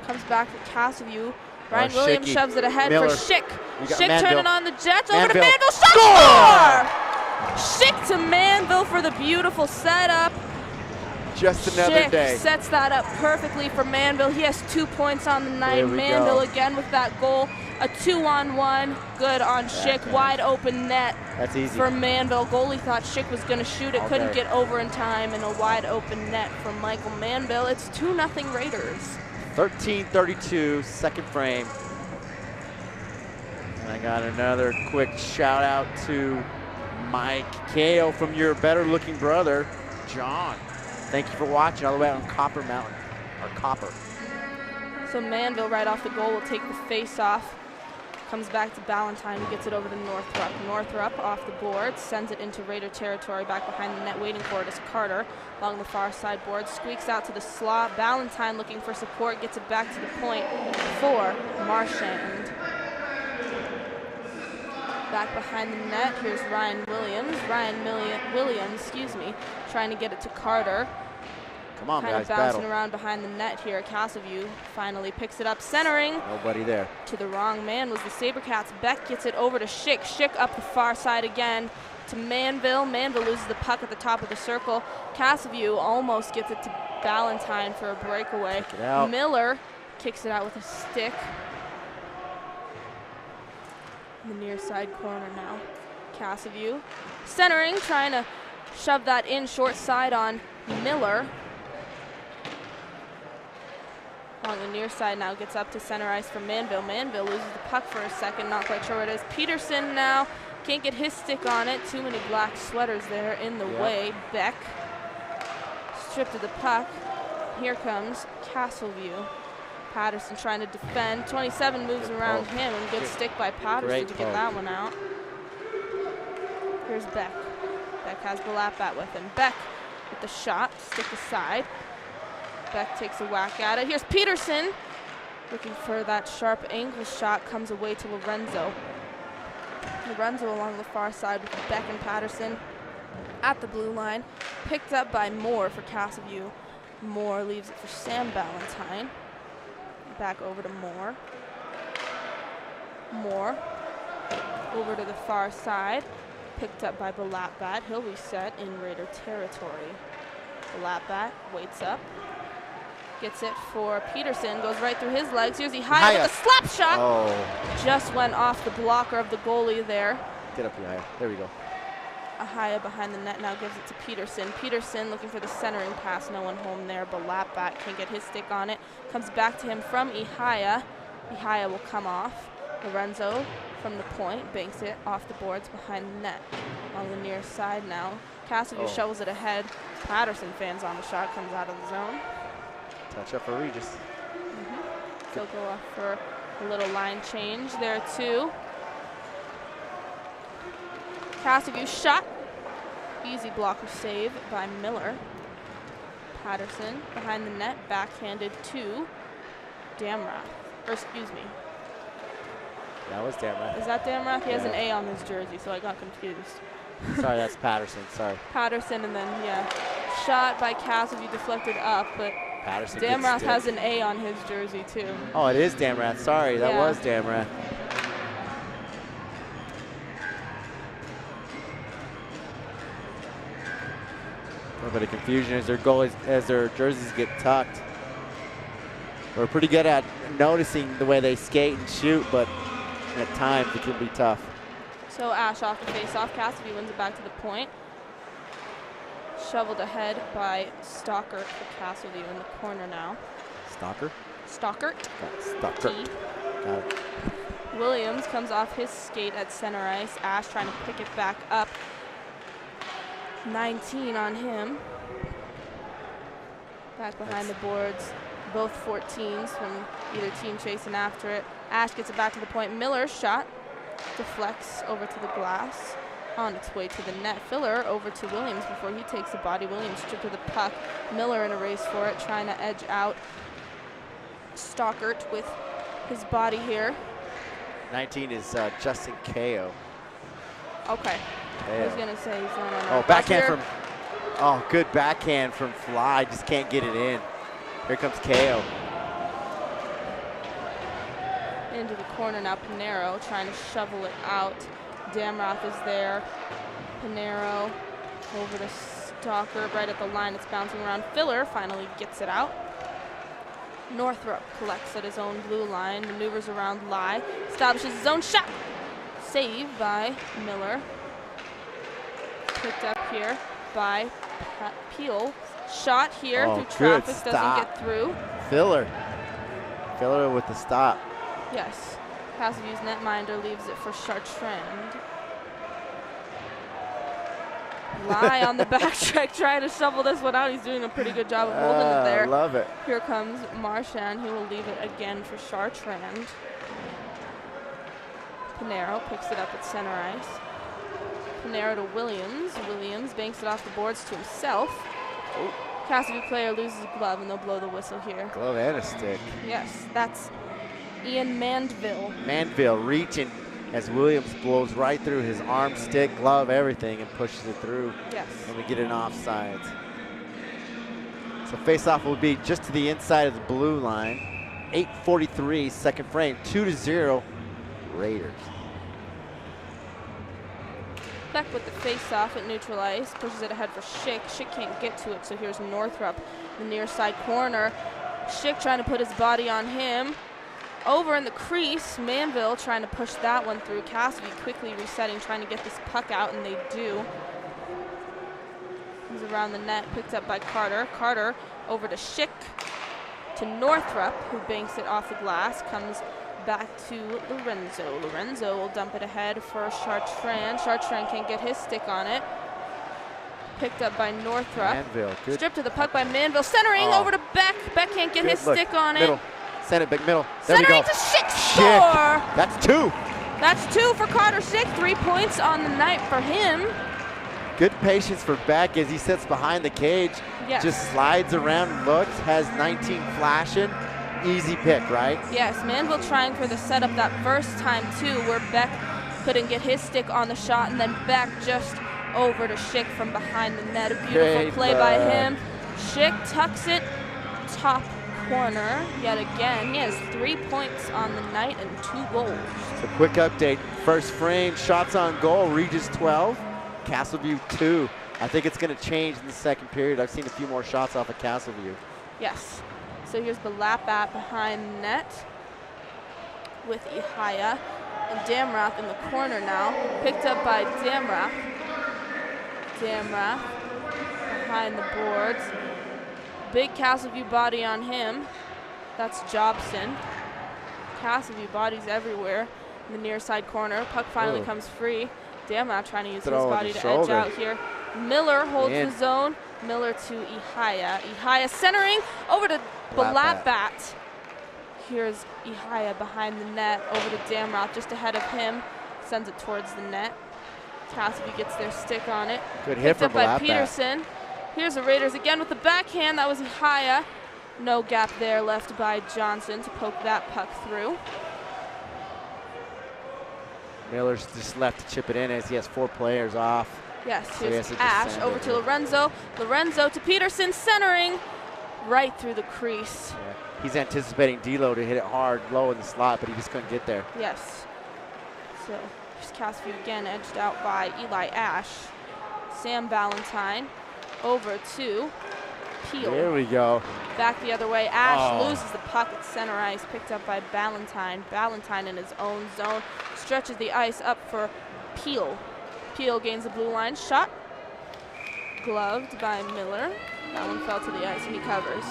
Comes back for Castleview. Ryan Williams shoves it ahead for Schick. Schick turning on the Jets. Over to Manville. Shot! Score! Schick to Manville for the beautiful setup. Just another day. Schick sets that up perfectly for Manville. He has 2 points on the night. Manville again with that goal. A 2-on-1. Good on Schick. Wide open net. That's easy. for Manville. Goalie thought Schick was going to shoot it, couldn't get over in time, and a wide open net from Michael Manville. It's 2-0 Raiders. 13:32, second frame. And I got another quick shout out to Mike Kao from your better looking brother, John. Thank you for watching all the way out on Copper Mountain, or Copper. So Manville right off the goal will take the face off. Comes back to Ballantyne, who gets it over to Northrup. Northrup off the board, sends it into Raider territory, back behind the net, waiting for it is Carter along the far side board. Squeaks out to the slot. Ballantyne looking for support, gets it back to the point for Marchand. Back behind the net, here's Ryan Williams. Williams, trying to get it to Carter. Come on, kind guys, of bouncing battle. around behind the net here. Castleview finally picks it up, centering. Nobody there. To the wrong man was the Sabercats. Beck gets it over to Schick. Schick up the far side again to Manville. Manville loses the puck at the top of the circle. Castleview almost gets it to Ballantyne for a breakaway. Kick it out. Miller kicks it out with a stick. In the near side corner now. Castleview centering, trying to shove that in short side on Miller. On the near side now, gets up to center ice for Manville. Manville loses the puck for a second, not quite sure what it is. Peterson now can't get his stick on it. Too many black sweaters there in the way. Beck stripped of the puck. Here comes Castleview. Patterson trying to defend. 27 moves around him, and good stick by Patterson to get that one out. Here's Beck. Beck has the lap bat with him. Beck with the shot, stick aside. Beck takes a whack at it. Here's Peterson looking for that sharp angle shot, comes away to Lorenzo. Lorenzo along the far side with Beck and Patterson at the blue line. Picked up by Moore for Castleview. Moore leaves it for Sam Ballantyne. Back over to Moore. Moore over to the far side. Picked up by Balatbat. He'll reset in Raider territory. Balatbat waits up. Gets it for Peterson. Goes right through his legs. Here's Ihaya with a slap shot. Oh. Just went off the blocker of the goalie there. Get up, Ihaya. There we go. Ihaya behind the net now gives it to Peterson. Peterson looking for the centering pass. No one home there. Balatbat can't get his stick on it. Comes back to him from Ihaya. Ihaya will come off. Lorenzo from the point banks it off the boards behind the net. On the near side now. Castleview shovels it ahead. Patterson fans on the shot. Comes out of the zone. Touch up for Regis. He'll go off for a little line change there too. Castleview shot. Easy blocker save by Miller. Patterson behind the net, backhanded to Damrath. Or excuse me. That was Damrath. Is that Damrath? He has an A on his jersey, so I got confused. Sorry, that's Patterson. Sorry. Patterson, and then, shot by Castleview, deflected up, but Patterson Damrath has an A on his jersey, too. Oh, it is Damrath. Sorry, that was Damrath. A little bit of confusion as their goalies, as their jerseys get tucked. We're pretty good at noticing the way they skate and shoot, but at times it can be tough. So Ash off the face-off. Castleview wins it back to the point. Shoveled ahead by Stockert for Castleview in the corner now. Stockert? Stockert. Stockert. Got it. Williams comes off his skate at center ice. Ash trying to pick it back up. 19 on him. Back behind the boards. Both 14s from either team chasing after it. Ash gets it back to the point. Miller's shot deflects over to the glass. On its way to the net. Filler over to Williams before he takes the body. Williams stripped of the puck. Miller in a race for it, trying to edge out Stockert with his body here. 19 is Justin Kao. Okay. I was going to say he's not on Oh, backhand from, oh, good backhand from Fly. Just can't get it in. Here comes Kao. Into the corner now, Pinero trying to shovel it out. Damroth is there. Pinero over to Stockert right at the line. It's bouncing around. Filler finally gets it out. Northrup collects at his own blue line, maneuvers around Lai, establishes his own shot. Saved by Miller. picked up here by Peel. Shot here through good traffic, stop. doesn't get through. Filler with the stop. Yes, Cassidy's netminder leaves it for Chartrand. Lie on the backtrack, trying to shovel this one out. He's doing a pretty good job of holding it there. I love it. Here comes Marchand. He will leave it again for Chartrand. Pinero picks it up at center ice. Pinero to Williams. Williams banks it off the boards to himself. Oh. Cassidy player loses a glove, and they'll blow the whistle here. Glove and a stick. Yes, that's Ian Mandeville. Mandeville reaching as Williams blows right through his arm, stick, glove, everything, and pushes it through. Yes. And we get an offside. So face-off will be just to the inside of the blue line. 8:43, second frame, 2-0, Raiders. Beck with the face-off at neutral ice, pushes it ahead for Schick. Schick can't get to it, so here's Northrup, the near side corner. Schick trying to put his body on him. Over in the crease, Manville trying to push that one through. Cassidy quickly resetting, trying to get this puck out, and they do. He's around the net, picked up by Carter. Carter over to Schick, to Northrup, who banks it off the glass, comes back to Lorenzo. Lorenzo will dump it ahead for Chartrand. Chartrand can't get his stick on it. Picked up by Northrup. Manville, good. Stripped to the puck by Manville. Centering over to Beck. Beck can't get his stick on it. Middle. Send it back middle. There we Centering go. to Schick. Score! That's two. That's two for Carter Schick. 3 points on the night for him. Good patience for Beck as he sits behind the cage. Yes. Just slides around, looks, has 19 flashing. Easy pick, right? Yes, Manville trying for the setup that first time too, where Beck couldn't get his stick on the shot, and then Beck just over to Schick from behind the net. A beautiful Great play by him. Schick tucks it top corner yet again. He has 3 points on the night and 2 goals. So quick update. First frame, shots on goal, Regis 12, Castleview 2. I think it's going to change in the second period. I've seen a few more shots off of Castleview. Yes. So here's the lap at behind the net with Ihaya. And Damrath in the corner now. Picked up by Damrath. Damrath behind the boards. Big Castleview body on him. That's Jobson. Castleview bodies everywhere in the near side corner. Puck finally comes free. Damrath trying to use his body to edge out here. Miller holds the zone. Miller to Ihaya. Ihaya centering over to Balatbat. Here's Ihaya behind the net over to Damroth just ahead of him. Sends it towards the net. Cassidy gets their stick on it. Good hit from by Peterson. Here's the Raiders again with the backhand. That was Ihaya. No gap there left by Johnson to poke that puck through. Miller's just left to chip it in as he has 4 players off. Yes, so here's Ash over to Lorenzo. Lorenzo to Peterson, centering right through the crease. Yeah. He's anticipating D'Lo to hit it hard, low in the slot, but he just couldn't get there. Yes. So here's Cassidy again, edged out by Eli Ash. Sam Valentine over to Peel. There we go. Back the other way. Ash loses the puck at center ice, picked up by Valentine. Valentine in his own zone stretches the ice up for Peel. Peel gains the blue line shot. Gloved by Miller. That one fell to the ice and he covers.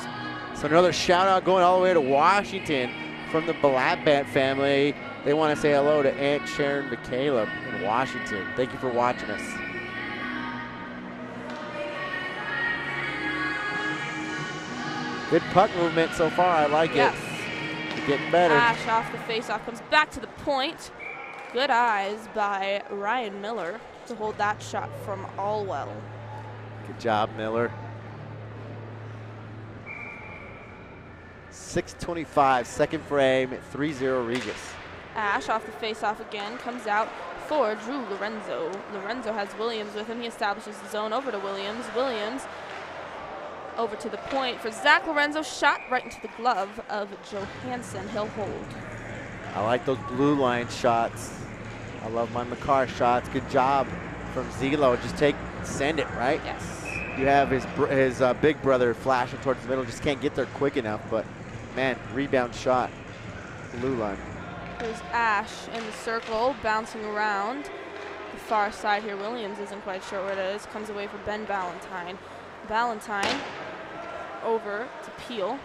So another shout out going all the way to Washington from the Balatbat family. They want to say hello to Aunt Sharon McCaleb in Washington. Thank you for watching us. Good puck movement so far. I like it. It's getting better. Ash off the faceoff comes back to the point. Good eyes by Ryan Miller to hold that shot from Allwell. Good job, Miller. 6:25, second frame, 3-0 Regis. Ash off the faceoff again, comes out for Drew Lorenzo. Lorenzo has Williams with him. He establishes the zone over to Williams. Williams over to the point for Zach Lorenzo. Shot right into the glove of Johansson. He'll hold. I like those blue line shots. I love my McCarr shots. Good job from Zelo. Just send it, right? Yes. You have his big brother flashing towards the middle. Just can't get there quick enough, but man, rebound shot. Blue line. There's Ash in the circle, bouncing around. The far side here. Williams isn't quite sure where it is. Comes away for Ben Ballantyne. Ballantyne over to Peel.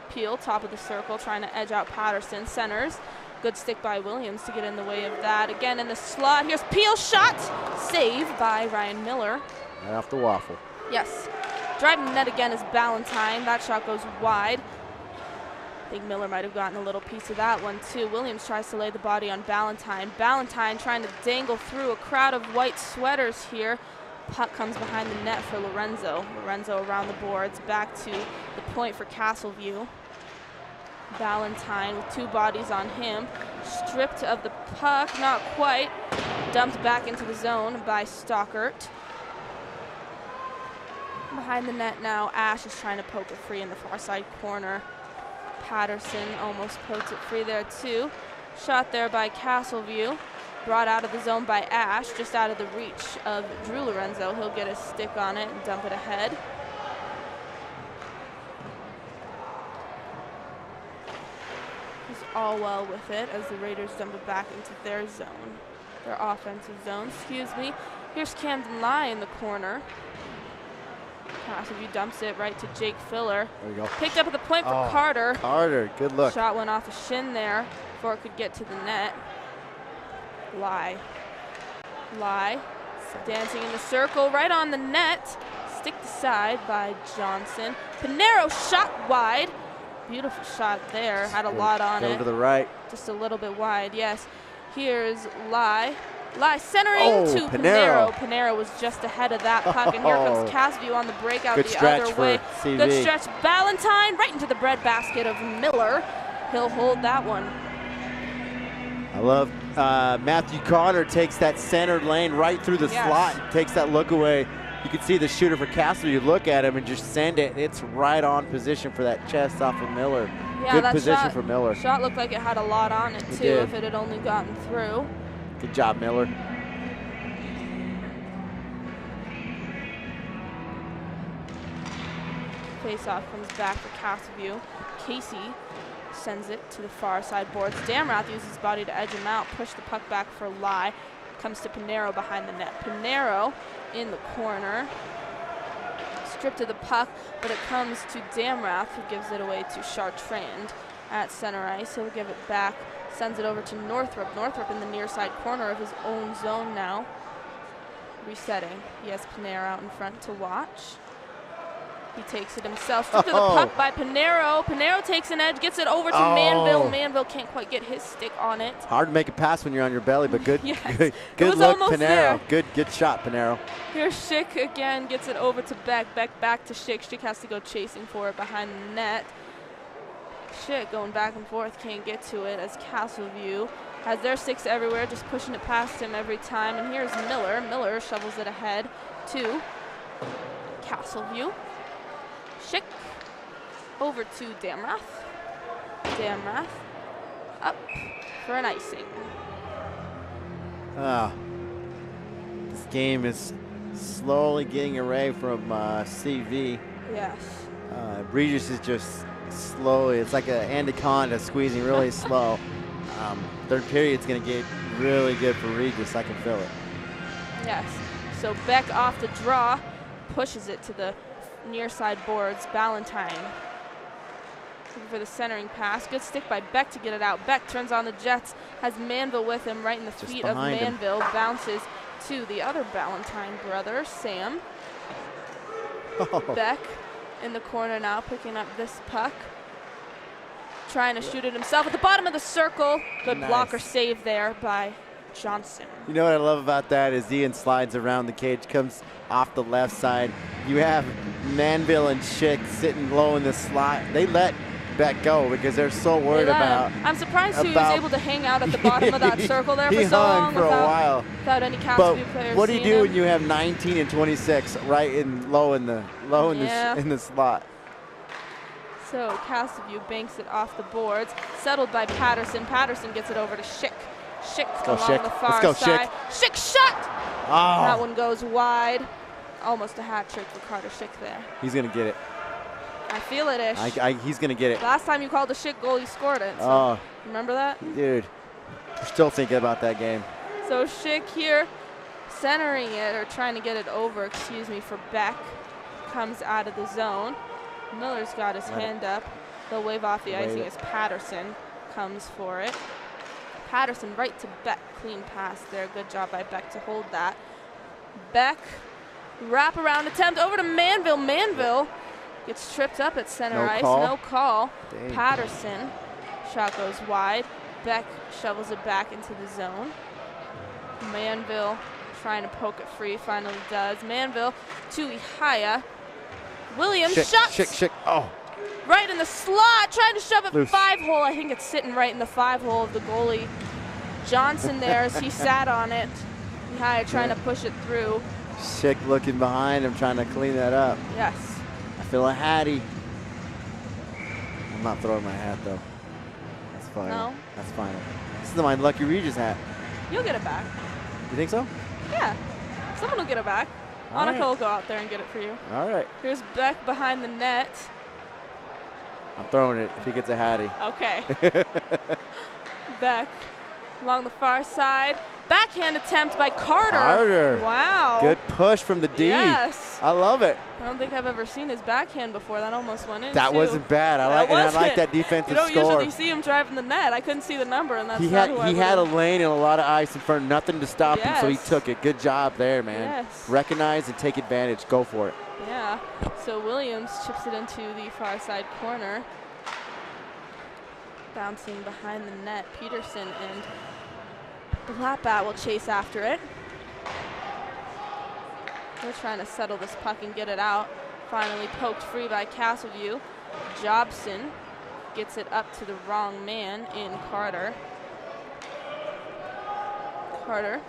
Peel, top of the circle, trying to edge out Patterson. Centers. Good stick by Williams to get in the way of that. Again in the slot. Here's Peel shot. Save by Ryan Miller. Right off the waffle. Yes. Driving the net again is Ballantyne. That shot goes wide. I think Miller might have gotten a little piece of that one too. Williams tries to lay the body on Ballantyne. Ballantyne trying to dangle through a crowd of white sweaters here. Puck comes behind the net for Lorenzo. Lorenzo around the boards. Back to the point for Castleview. Ballantyne with 2 bodies on him. Stripped of the puck, not quite. Dumped back into the zone by Stockert. Behind the net now, Ash is trying to poke it free in the far side corner. Patterson almost poked it free there too. Shot there by Castleview. Brought out of the zone by Ash, just out of the reach of Drew Lorenzo. He'll get a stick on it and dump it ahead. He's all well with it as the Raiders dump it back into their zone. Their offensive zone, excuse me. Here's Camden Lai in the corner. Castleview dumps it right to Jake Filler. There we go. Picked up at the point for Carter. Carter, good look. Shot went off a shin there before it could get to the net. Lai dancing in the circle right on the net. Sticked aside by Johnson. Pinero shot wide. Beautiful shot there. Had a lot on it. Go to the right. Just a little bit wide, yes. Here's Lai centering to Pinero. Pinero was just ahead of that puck, and here comes Castleview on the breakout Good the other way. CV. Good stretch. Ballantyne right into the breadbasket of Miller. He'll hold that one. I love Matthew Carter takes that center lane right through the slot, takes that look away. You can see the shooter for Castle. You look at him and just send it. It's right on position for that chest off of Miller. Yeah, good that position for Miller. Shot looked like it had a lot on it too if it had only gotten through. Good job, Miller. Face-off comes back for Castleview. Casey sends it to the far side boards. Damrath uses his body to edge him out, push the puck back for Lai. Comes to Pinero behind the net. Pinero in the corner. Stripped of the puck, but it comes to Damrath, who gives it away to Chartrand at center ice. He'll give it back, sends it over to Northrup. Northrup in the near side corner of his own zone now. Resetting. He has Pinero out in front to watch. He takes it himself. Stripped of the puck by Pinero. Pinero takes an edge, gets it over to Manville. Manville can't quite get his stick on it. Hard to make a pass when you're on your belly, but good, yes. good look, Pinero. Good shot, Pinero. Here's Schick again, gets it over to Beck. Beck back to Schick. Schick has to go chasing for it behind the net. Schick going back and forth, can't get to it as Castleview has their sticks everywhere, just pushing it past him every time. And here's Miller. Miller shovels it ahead to Castleview. Schick over to Damrath. Damrath up for an icing. This game is slowly getting away from CV. Yes. Regis is just slowly, it's like an anaconda squeezing really slow. Third period's going to get really good for Regis. I can feel it. Yes. So Beck off the draw, pushes it to the near side boards. Ballantyne looking for the centering pass. Good stick by Beck to get it out. Beck turns on the Jets, has Manville with him right in the feet of Manville. Bounces to the other Ballantyne brother, Sam. Beck in the corner now, picking up this puck. Trying to shoot it himself at the bottom of the circle. Good blocker save there by Johnson. You know what I love about that is Ian slides around the cage, comes off the left side. You have Manville and Schick sitting low in the slot. They let Beck go because they're so worried about. I'm surprised he was able to hang out at the bottom of that circle there for so long without any Castleview players. What do you do when you have 19 and 26 right in low in the slot? So Castleview banks it off the boards, settled by Patterson. Patterson gets it over to Schick. Schick along the far side. Schick shot! That one goes wide. Almost a hat trick for Carter Schick there. He's going to get it. I feel it, Ish. He's going to get it. Last time you called the Schick goal, he scored it. So remember that? Dude, we're still thinking about that game. So Schick here Centering it, or trying to get it over, excuse me, for Beck. Comes out of the zone. Miller's got his hand up. They'll wave off the icing as Patterson comes for it. Patterson right to Beck. Clean pass there. Good job by Beck to hold that. Beck, wraparound attempt over to Manville. Manville gets tripped up at center ice. No call. Dang. Patterson. Shot goes wide. Beck shovels it back into the zone. Manville trying to poke it free. Finally does. Manville to Ihaya. Williams shot. Oh. Right in the slot, trying to shove it Loose. 5-hole. I think it's sitting right in the 5-hole of the goalie. Johnson there as he sat on it. Ihaya trying to push it through. Schick looking behind him, trying to clean that up. Yes. I feel a hattie. I'm not throwing my hat though. That's fine. No? That's fine. This is my Lucky Regis hat. You'll get it back. You think so? Yeah. Someone will get it back. All Annika right. will go out there and get it for you. All right. Here's Beck behind the net. I'm throwing it if he gets a hattie. Okay. Beck along the far side. Backhand attempt by Carter. Wow. Good push from the D. Yes. I love it. I don't think I've ever seen his backhand before. That almost went in. That too. wasn't bad. I like that defensive You don't score. usually see him driving the net. I couldn't see the number, and that's He not who I had a would've- lane and a lot of ice in front, nothing to stop him, so he Yes. took it. Good job there, man. Yes. Recognize and take advantage. Go for it. Yeah. So Williams chips it into the far side corner. Bouncing behind the net. Peterson and Blattbat will chase after it. They're trying to settle this puck and get it out. Finally poked free by Castleview. Jobson gets it up to the wrong man in Carter. Carter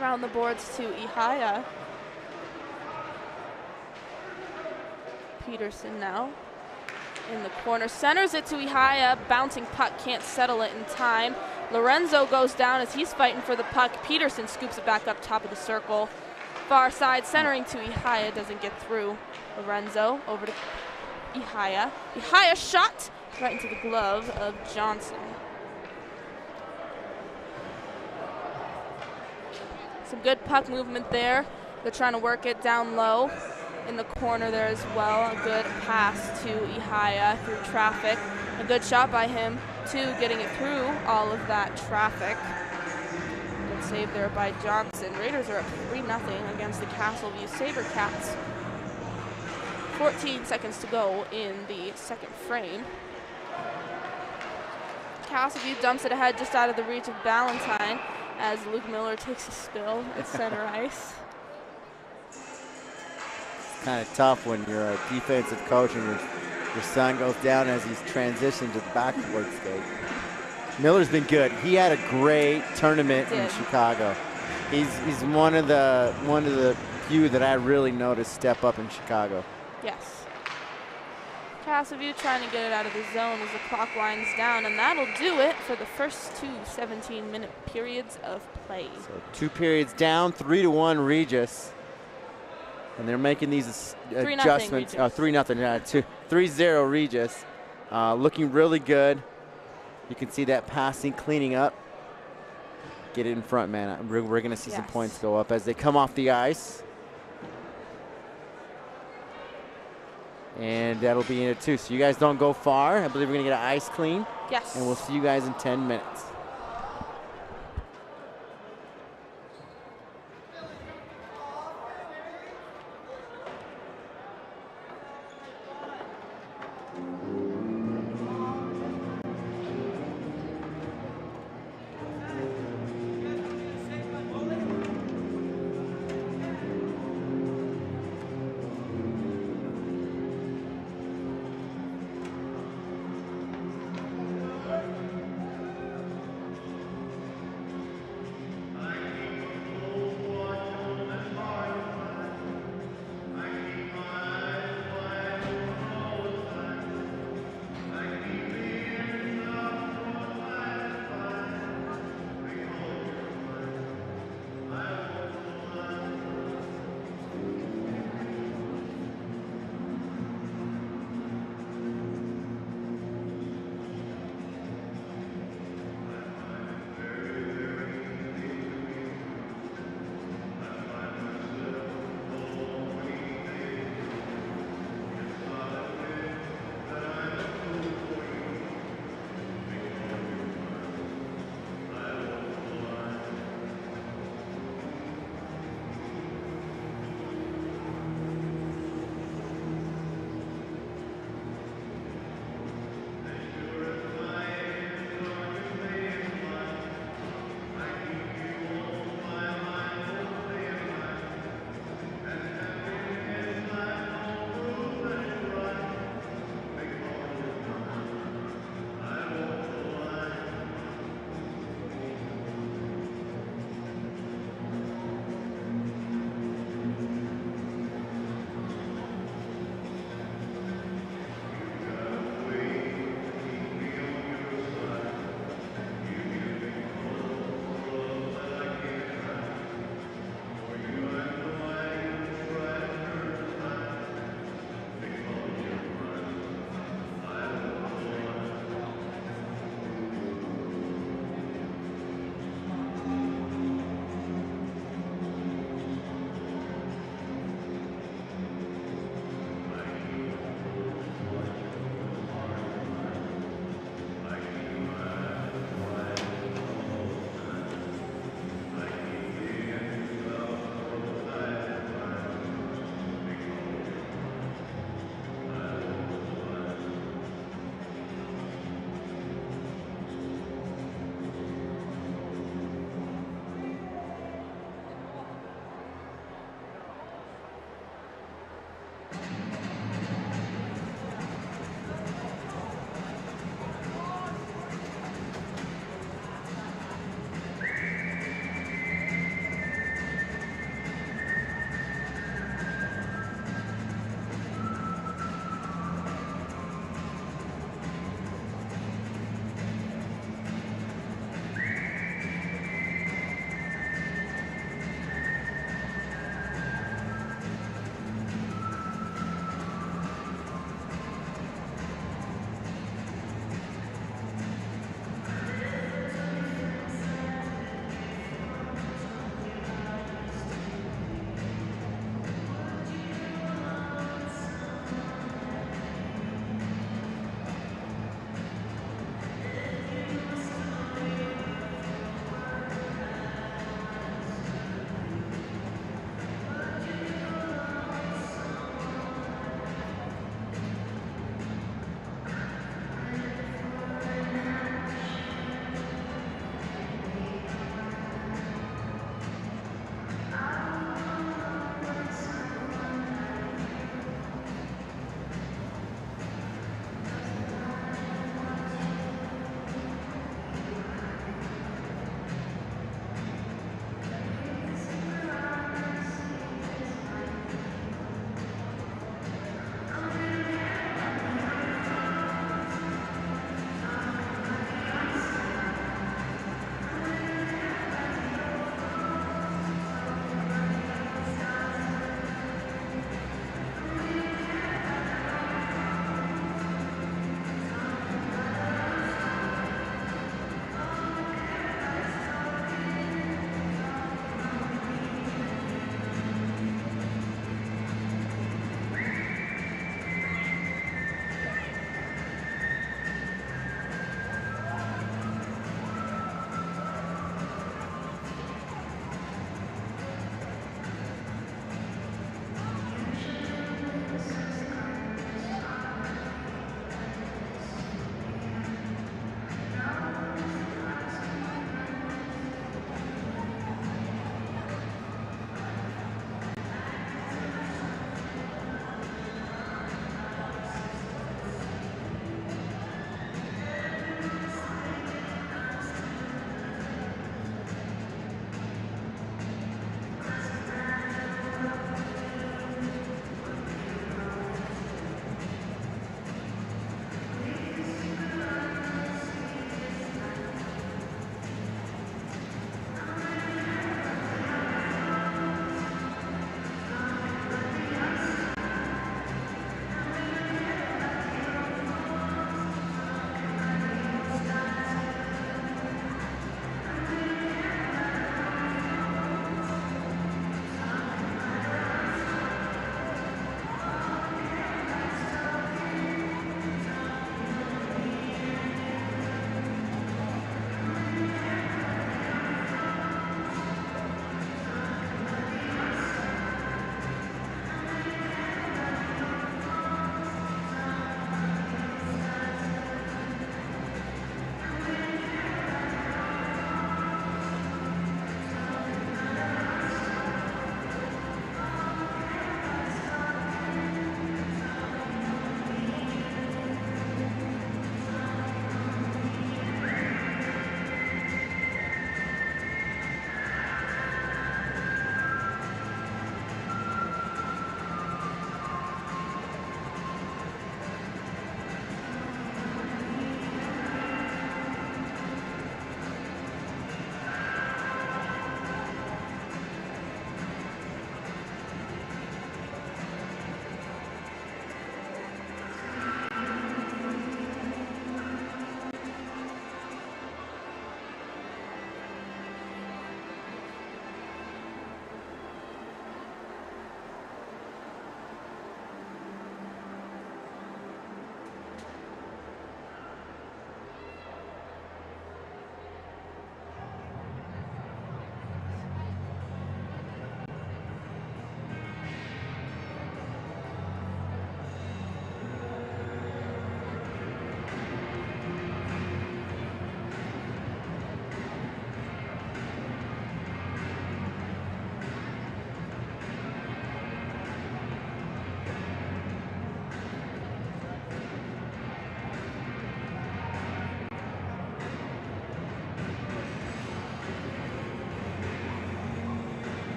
around the boards to Ihaya. Peterson now in the corner. Centers it to Ihaya. Bouncing puck, can't settle it in time. Lorenzo goes down as he's fighting for the puck. Peterson scoops it back up top of the circle. Far side, centering to Ihaya, doesn't get through. Lorenzo over to Ihaya. Ihaya shot right into the glove of Johnson. Some good puck movement there. They're trying to work it down low in the corner there as well. A good pass to Ihaya through traffic. A good shot by him, too, getting it through all of that traffic. Good save there by Johnson. Raiders are up 3-0 against the Castleview SaberCats. 14 seconds to go in the second frame. Castleview dumps it ahead just out of the reach of Ballantyne as Luke Miller takes a spill at center ice. It's kind of tough when you're a defensive coach and your son goes down as he's transitioned to the backward skate. Miller's been good. He had a great tournament in Chicago. He's one of the few that I really noticed step up in Chicago. Yes. Castleview trying to get it out of the zone as the clock winds down, and that'll do it for the first two 17-minute periods of play. So 2 periods down, 3-1 Regis. And they're making these adjustments. 3-0, 3-0 Regis. Looking really good. You can see that passing, cleaning up. Get it in front, man. We're going to see some points go up as they come off the ice. And that'll be in it too. So you guys don't go far. I believe we're going to get an ice clean. Yes. And we'll see you guys in 10 minutes.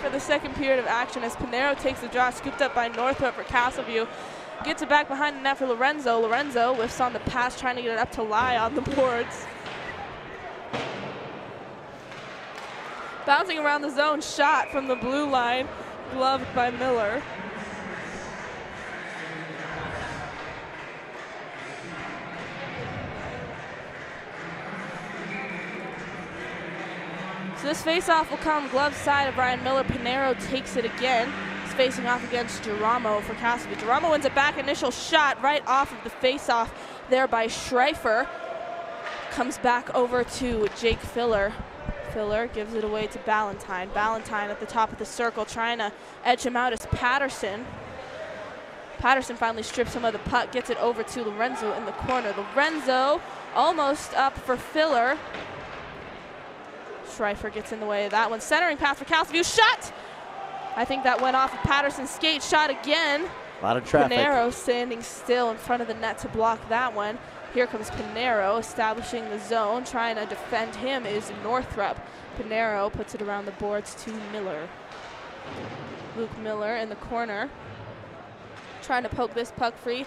for the second period of action as Pinero takes the draw, scooped up by Northrop for Castleview. Gets it back behind the net for Lorenzo. Lorenzo whiffs on the pass, trying to get it up to lie on the boards. Bouncing around the zone, shot from the blue line, gloved by Miller. So this face-off will come glove side of Ryan Miller. Pinero takes it again. He's facing off against Geramo for Castleview. Geramo wins it back. Initial shot right off of the face-off there by Schreifer. Comes back over to Jake Filler. Filler gives it away to Ballantyne. Ballantyne at the top of the circle trying to edge him out as Patterson. Patterson finally strips him of the puck, gets it over to Lorenzo in the corner. Lorenzo almost up for Filler. Schreifer gets in the way of that one. Centering pass for Castleview. Shot! I think that went off of Patterson's skate. Shot again. A lot of traffic. Pinero standing still in front of the net to block that one. Here comes Pinero establishing the zone. Trying to defend him is Northrop. Pinero puts it around the boards to Miller. Luke Miller in the corner. Trying to poke this puck free.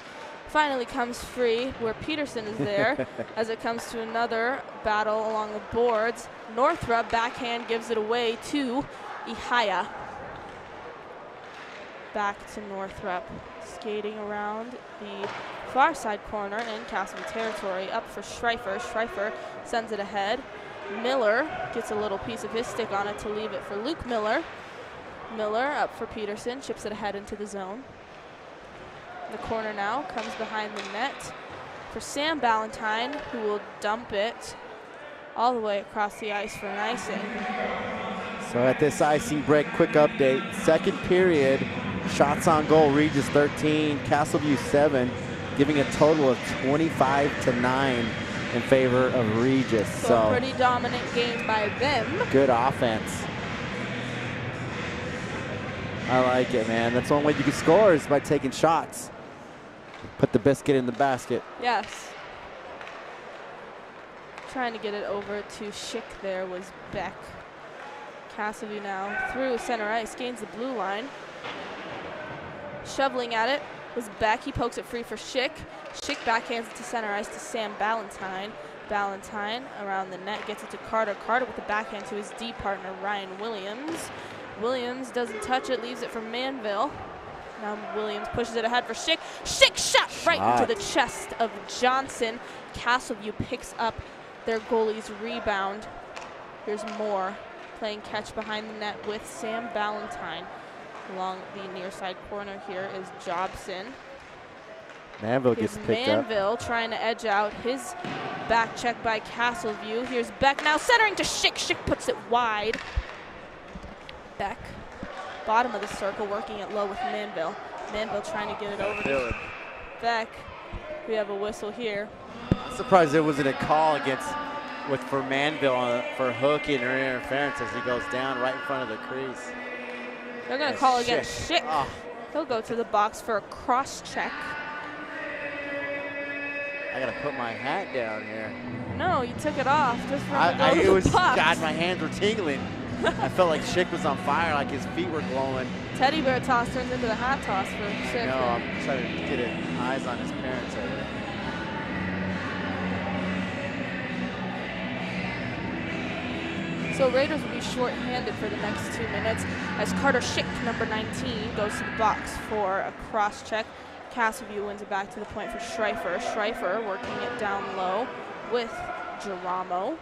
Finally comes free where Peterson is there as it comes to another battle along the boards. Northrop backhand gives it away to Ihaya. Back to Northrop, skating around the far side corner in Castleview territory. Up for Schreifer. Schreifer sends it ahead. Miller gets a little piece of his stick on it to leave it for Luke Miller. Miller up for Peterson, chips it ahead into the zone. The corner now comes behind the net for Sam Ballantyne, who will dump it all the way across the ice for an icing. So at this icing break, quick update. Second period, shots on goal, Regis 13, Castleview 7, giving a total of 25-9 in favor of Regis. So a pretty dominant game by them. Good offense. I like it, man. That's the only way you can score is by taking shots. Put the biscuit in the basket. Yes. Trying to get it over to Schick there was Beck. Castleview now through center ice, gains the blue line. Shoveling at it was Beck. He pokes it free for Schick. Schick backhands it to center ice to Sam Ballantyne. Ballantyne around the net gets it to Carter. Carter with the backhand to his D partner, Ryan Williams. Williams doesn't touch it, leaves it for Manville. Now Williams pushes it ahead for Schick. Schick shot right into the chest of Johnson. Castleview picks up their goalie's rebound. Here's Moore playing catch behind the net with Sam Ballantyne. Along the near side corner here is Jobson. Manville gets picked up. Manville trying to edge out his back check by Castleview. Here's Beck now centering to Schick. Schick puts it wide. Beck, bottom of the circle, working it low with Manville. Manville trying to get it over to Beck. We have a whistle here. I'm surprised there wasn't a call for Manville for hooking or interference as he goes down right in front of the crease. They're going to call against Schick. Oh. He'll go to the box for a cross check. I got to put my hat down here. No, you took it off just for God, my hands were tingling. I felt like Schick was on fire, like his feet were glowing. Teddy bear toss turns into the hat toss for Schick. No, I'm trying to get eyes on his parents over there. So Raiders will be short-handed for the next 2 minutes as Carter Schick, number 19, goes to the box for a cross check. Castleview wins it back to the point for Schreifer. Schreifer working it down low with Geramo.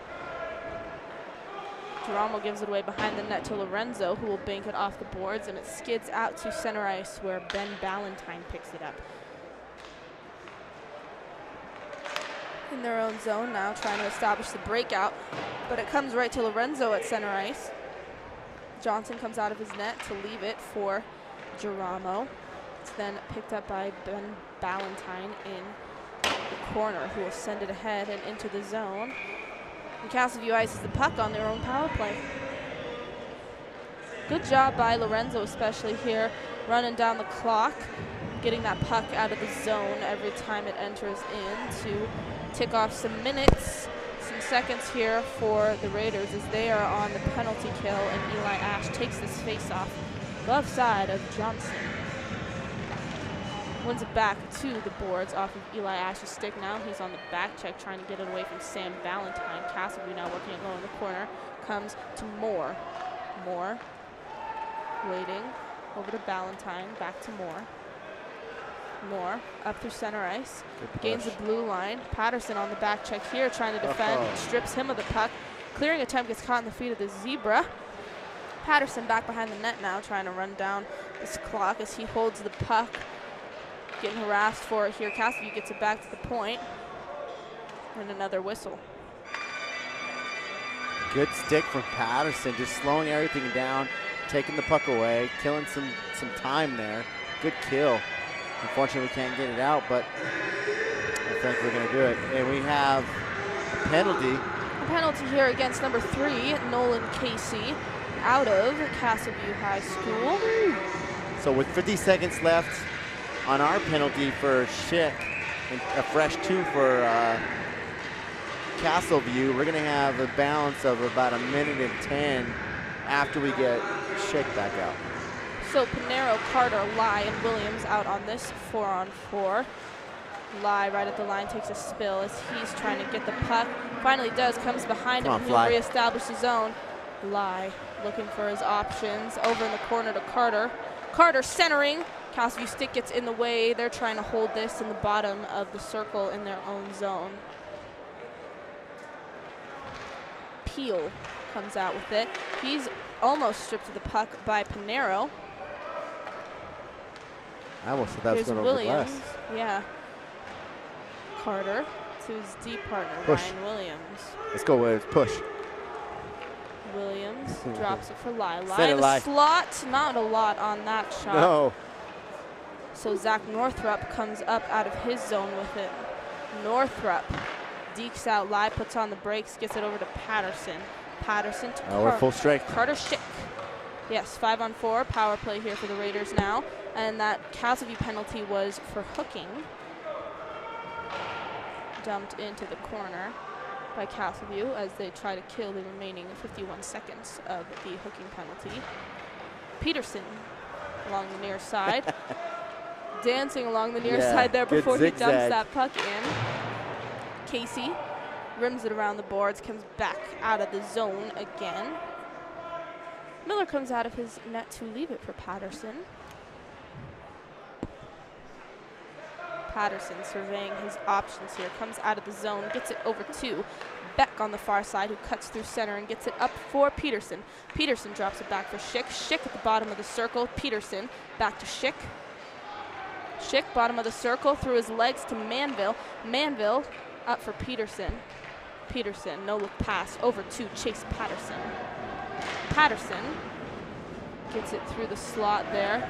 Geramo gives it away behind the net to Lorenzo, who will bank it off the boards, and it skids out to center ice where Ben Ballantyne picks it up. In their own zone now, trying to establish the breakout, but it comes right to Lorenzo at center ice. Johnson comes out of his net to leave it for Geramo. It's then picked up by Ben Ballantyne in the corner, who will send it ahead and into the zone. And Castleview ices the puck on their own power play. Good job by Lorenzo, especially here, running down the clock, getting that puck out of the zone every time it enters in to tick off some minutes, some in seconds here for the Raiders as they are on the penalty kill, and Eli Ash takes this face-off. Left side of Johnson. Wins it back to the boards off of Eli Ash's stick now. He's on the back check trying to get it away from Sam Valentine. Castleview now working it low in the corner. Comes to Moore. Moore waiting. Over to Valentine. Back to Moore. Moore up through center ice. Gains the blue line. Patterson on the back check here trying to defend. Strips him of the puck. Clearing attempt gets caught in the feet of the Zebra. Patterson back behind the net now trying to run down this clock as he holds the puck. Getting harassed for it here. Castleview gets it back to the point. And another whistle. Good stick from Patterson, just slowing everything down, taking the puck away, killing some time there. Good kill. Unfortunately, we can't get it out, but I think we're going to do it. And we have a penalty. A penalty here against number 3, Nolan Casey, out of Castleview High School. So with 50 seconds left on our penalty for Schick, and a fresh 2 for Castleview, we're going to have a balance of about 1:10 after we get Schick back out. So Pinero, Carter, Lai, and Williams out on this 4-on-4. Lai right at the line takes a spill as he's trying to get the puck. Finally does, comes behind him, and he'll reestablish his own. Lai looking for his options. Over in the corner to Carter. Carter centering. Castleview stick gets in the way. They're trying to hold this in the bottom of the circle in their own zone. Peel comes out with it. He's almost stripped of the puck by Pinero. I almost thought that was going over the glass. Yeah. Carter to his deep partner, Push. Ryan Williams. Let's go, Williams. Push. Williams drops it for Lai. Lai Set in it, the Lai. slot. Not a lot on that shot. No. So Zach Northrup comes up out of his zone with it. Northrup dekes out. Lai puts on the brakes, gets it over to Patterson. Patterson to Carter. We're full strength. Carter Schick. Yes, 5-on-4. Power play here for the Raiders now. And that Castleview penalty was for hooking. Dumped into the corner by Castleview as they try to kill the remaining 51 seconds of the hooking penalty. Peterson along the near side. Dancing along the near side there before he dumps that puck in. Casey rims it around the boards, comes back out of the zone again. Miller comes out of his net to leave it for Patterson. Patterson surveying his options here, comes out of the zone, gets it over to Beck on the far side, who cuts through center and gets it up for Peterson. Peterson drops it back for Schick. Schick at the bottom of the circle. Peterson back to Schick. Schick, bottom of the circle, through his legs to Manville. Manville up for Peterson. Peterson, no look pass, over to Chase Patterson. Patterson gets it through the slot there.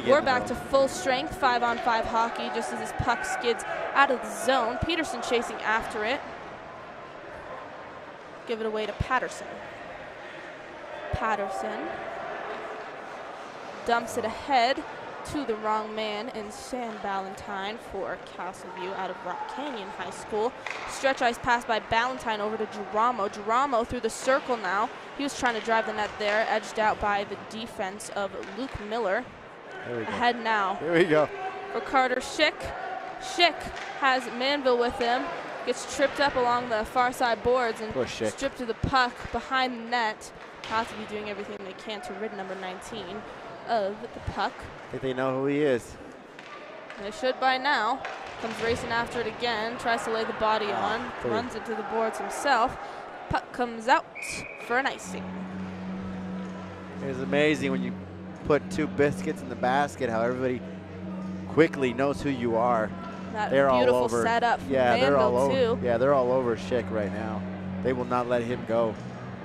We're back to full strength, 5-on-5 hockey, just as his puck skids out of the zone. Peterson chasing after it. Give it away to Patterson. Patterson dumps it ahead to the wrong man in Sam Ballantyne for Castleview out of Rock Canyon High School. Stretch ice pass by Ballantyne over to Geramo. Geramo through the circle now. He was trying to drive the net there, edged out by the defense of Luke Miller. Ahead now. Here we go. For Carter Schick. Schick has Manville with him. Gets tripped up along the far side boards and stripped to the puck behind the net. Castleview doing everything they can to rid number 19 of the puck. I think they know who he is. They should by now. Comes racing after it again, tries to lay the body on, runs into the boards himself. Puck comes out for an icing. It's amazing when you put 2 biscuits in the basket, how everybody quickly knows who you are. They're beautiful all over. Setup from Manville over. Yeah, they're all over Schick right now. They will not let him go.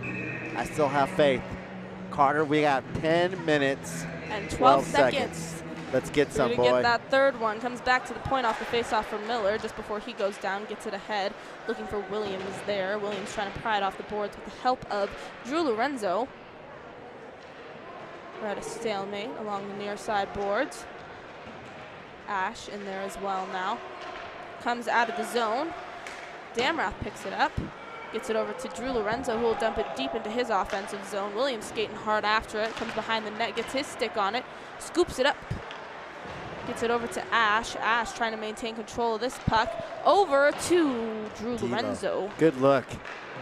I still have faith. Carter, we got 10 minutes and 12 seconds. Let's get some, boy. Get that third one. Comes back to the point off the faceoff for Miller just before he goes down, gets it ahead. Looking for Williams there. Williams trying to pry it off the boards with the help of Drew Lorenzo. We're at a stalemate along the near side boards. Ash in there as well now. Comes out of the zone. Damrath picks it up. Gets it over to Drew Lorenzo, who will dump it deep into his offensive zone. Williams skating hard after it, comes behind the net, gets his stick on it, scoops it up. Gets it over to Ash. Ash trying to maintain control of this puck. Over to Drew Lorenzo. Good look.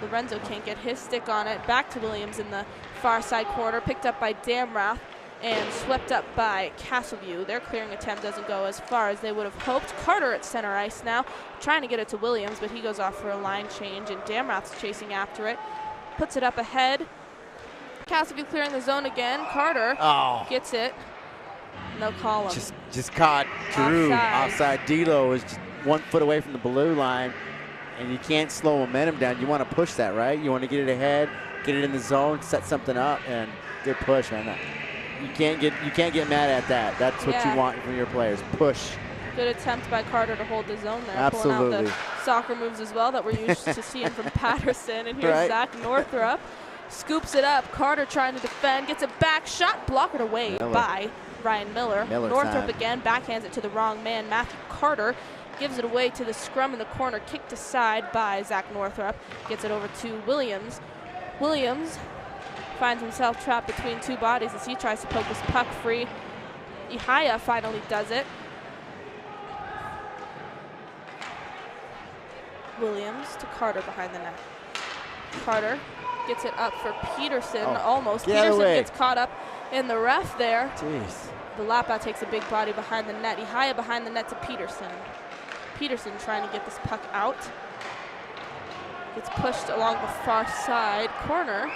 Lorenzo can't get his stick on it. Back to Williams in the far side corner. Picked up by Damrath and swept up by Castleview. Their clearing attempt doesn't go as far as they would have hoped. Carter at center ice now, trying to get it to Williams, but he goes off for a line change, and Damrath's chasing after it. Puts it up ahead. Castleview clearing the zone again. Carter gets it. No call him. Just caught Drew offside. D'Lo is just 1 foot away from the blue line, and you can't slow momentum down. You want to push that, right? You want to get it ahead, get it in the zone, set something up, and good push, man. You can't get mad at that. That's what you want from your players. Push. Good attempt by Carter to hold the zone there. Absolutely. Pulling out the soccer moves as well that we're used to seeing from Patterson. And here's Zach Northrup. Scoops it up. Carter trying to defend. Gets a back shot. Blockered away by Ryan Miller. Northrup again backhands it to the wrong man. Matthew Carter gives it away to the scrum in the corner. Kicked aside by Zach Northrup. Gets it over to Williams. Williams finds himself trapped between two bodies as he tries to poke his puck free. Ihaya finally does it. Williams to Carter behind the net. Carter gets it up for Peterson, almost. Peterson gets caught up in the ref there. Jeez. Balapa takes a big body behind the net. Ihaya behind the net to Peterson. Peterson trying to get this puck out. Gets pushed along the far side corner.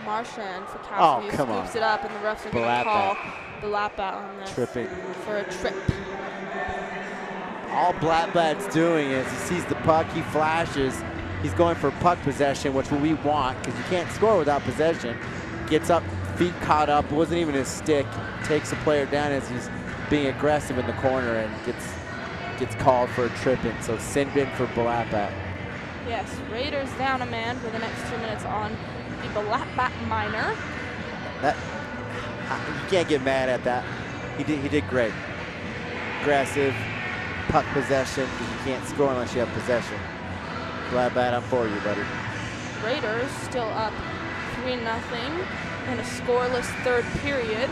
Marchand for Castleview scoops it up, and the refs are going to call Balapa on this for a trip. All Blackbat's doing is he sees the puck, he flashes, he's going for puck possession, which we want because you can't score without possession. Gets up, feet caught up, wasn't even his stick, takes a player down as he's being aggressive in the corner and gets called for a tripping. So sin bin for Blackbat. Yes, Raiders down a man for the next 2 minutes on the Blackbat minor. You can't get mad at that. He did great. Aggressive, puck possession, because you can't score unless you have possession. Blackbat, I'm for you, buddy. Raiders still up 3-0 in a scoreless third period.